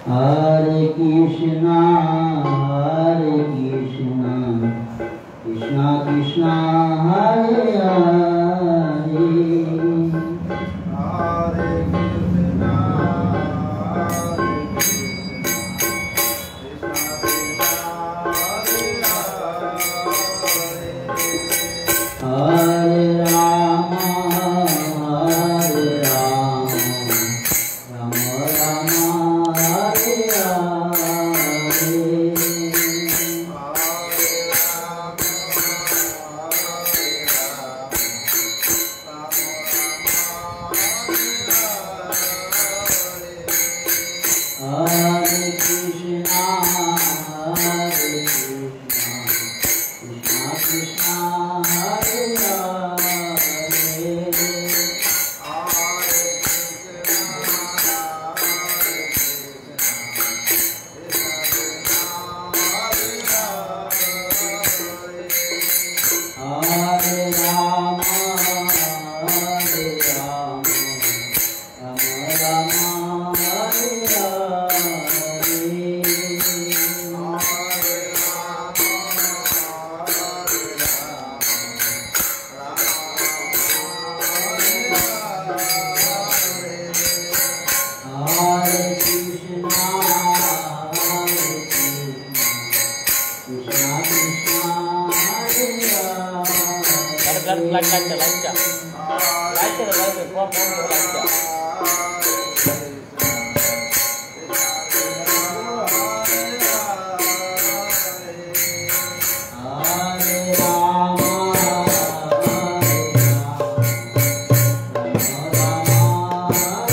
Hare Krishna, Krishna Krishna, Hare Hare. Hare Krishna, Hare Rama, Rama Rama, Hare Hare. Hare Krishna, Krishna Krishna, Hare Hare. Hare Rama, Rama Rama, Hare Hare. Hare Krishna, Krishna Krishna, Hare Hare. Hare Rama, Rama Rama, Hare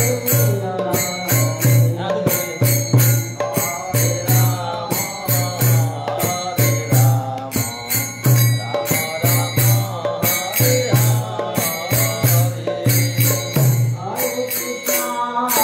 Hare.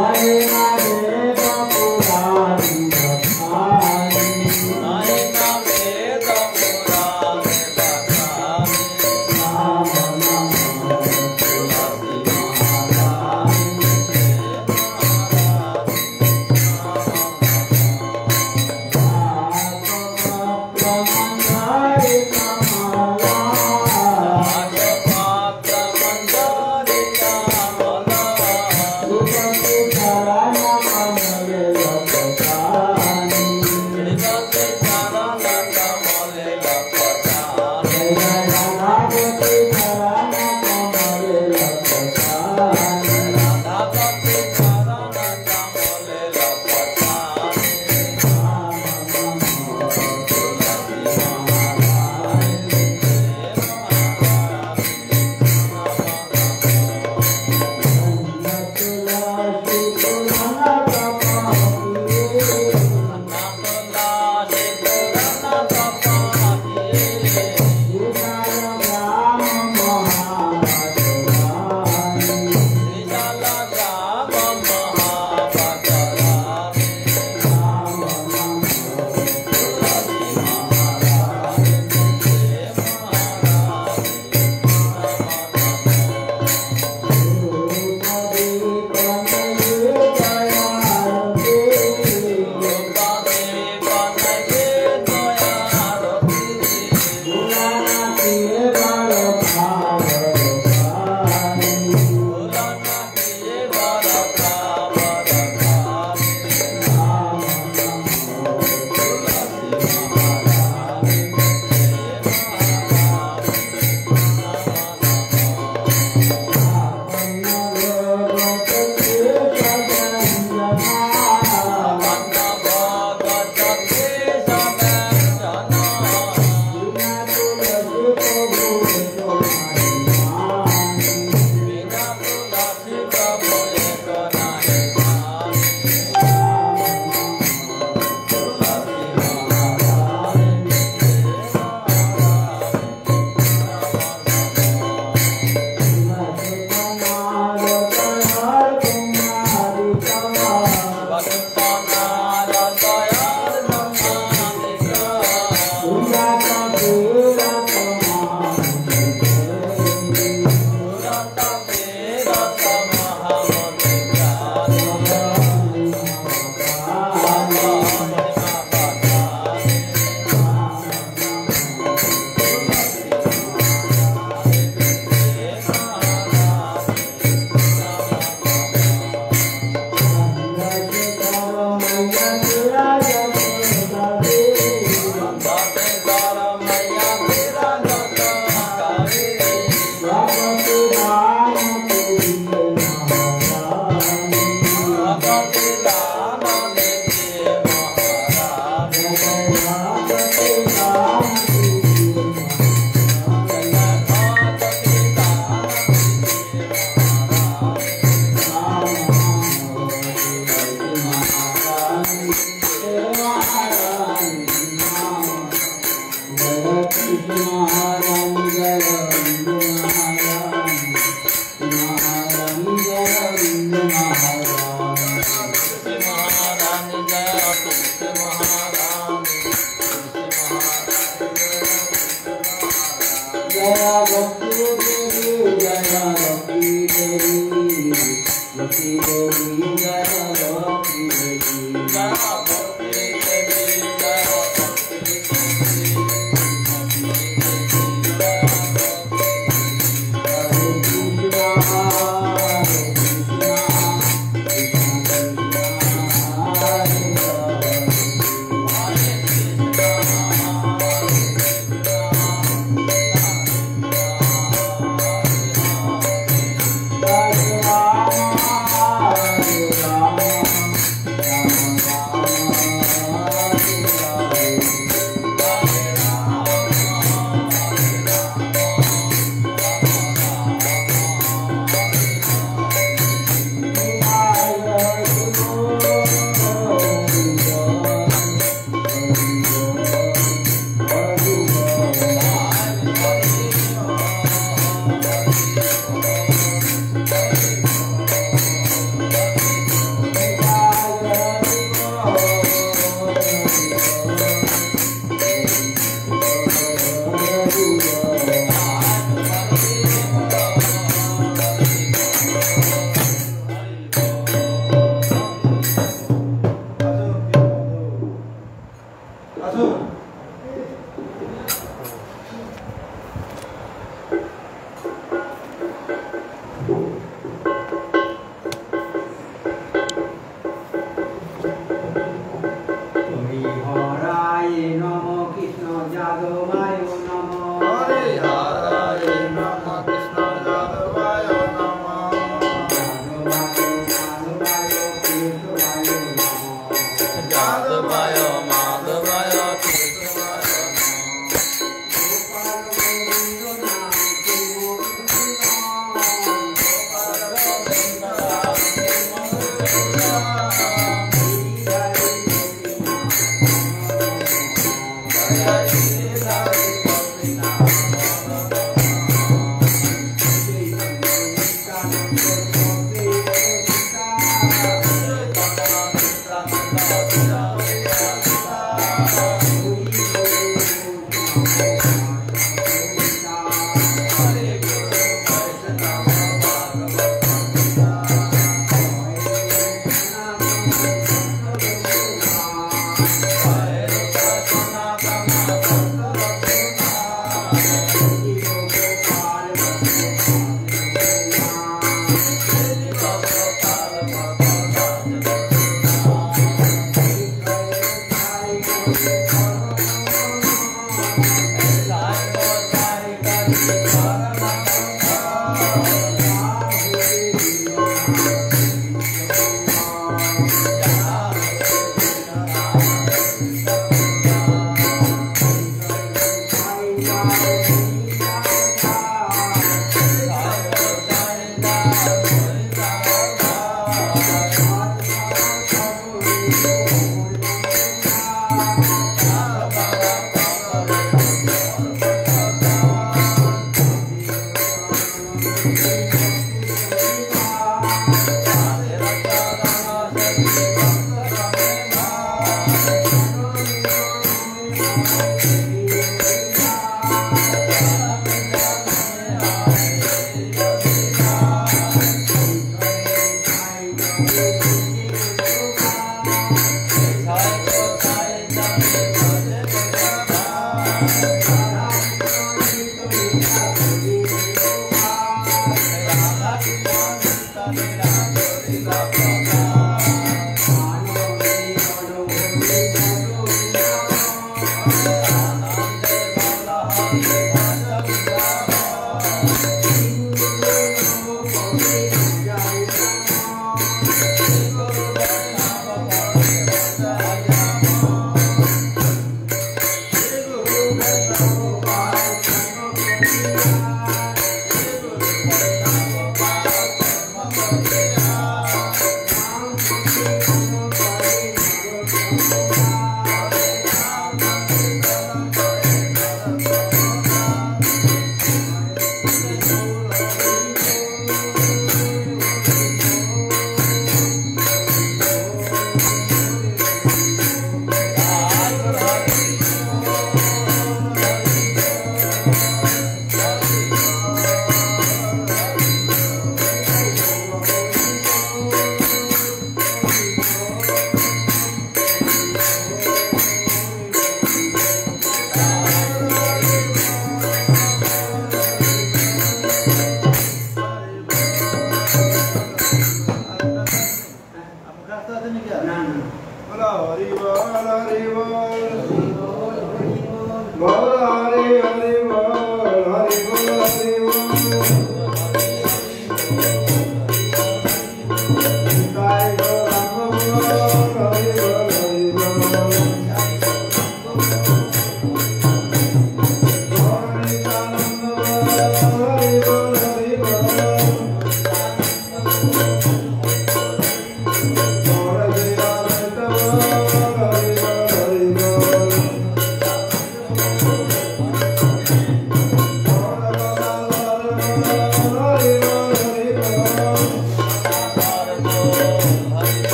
Rama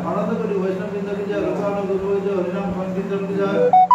आनंद करी वैष्णव वृंद की जय, रूपानु गुरु जय, हरिनाम संकीर्तन की जय।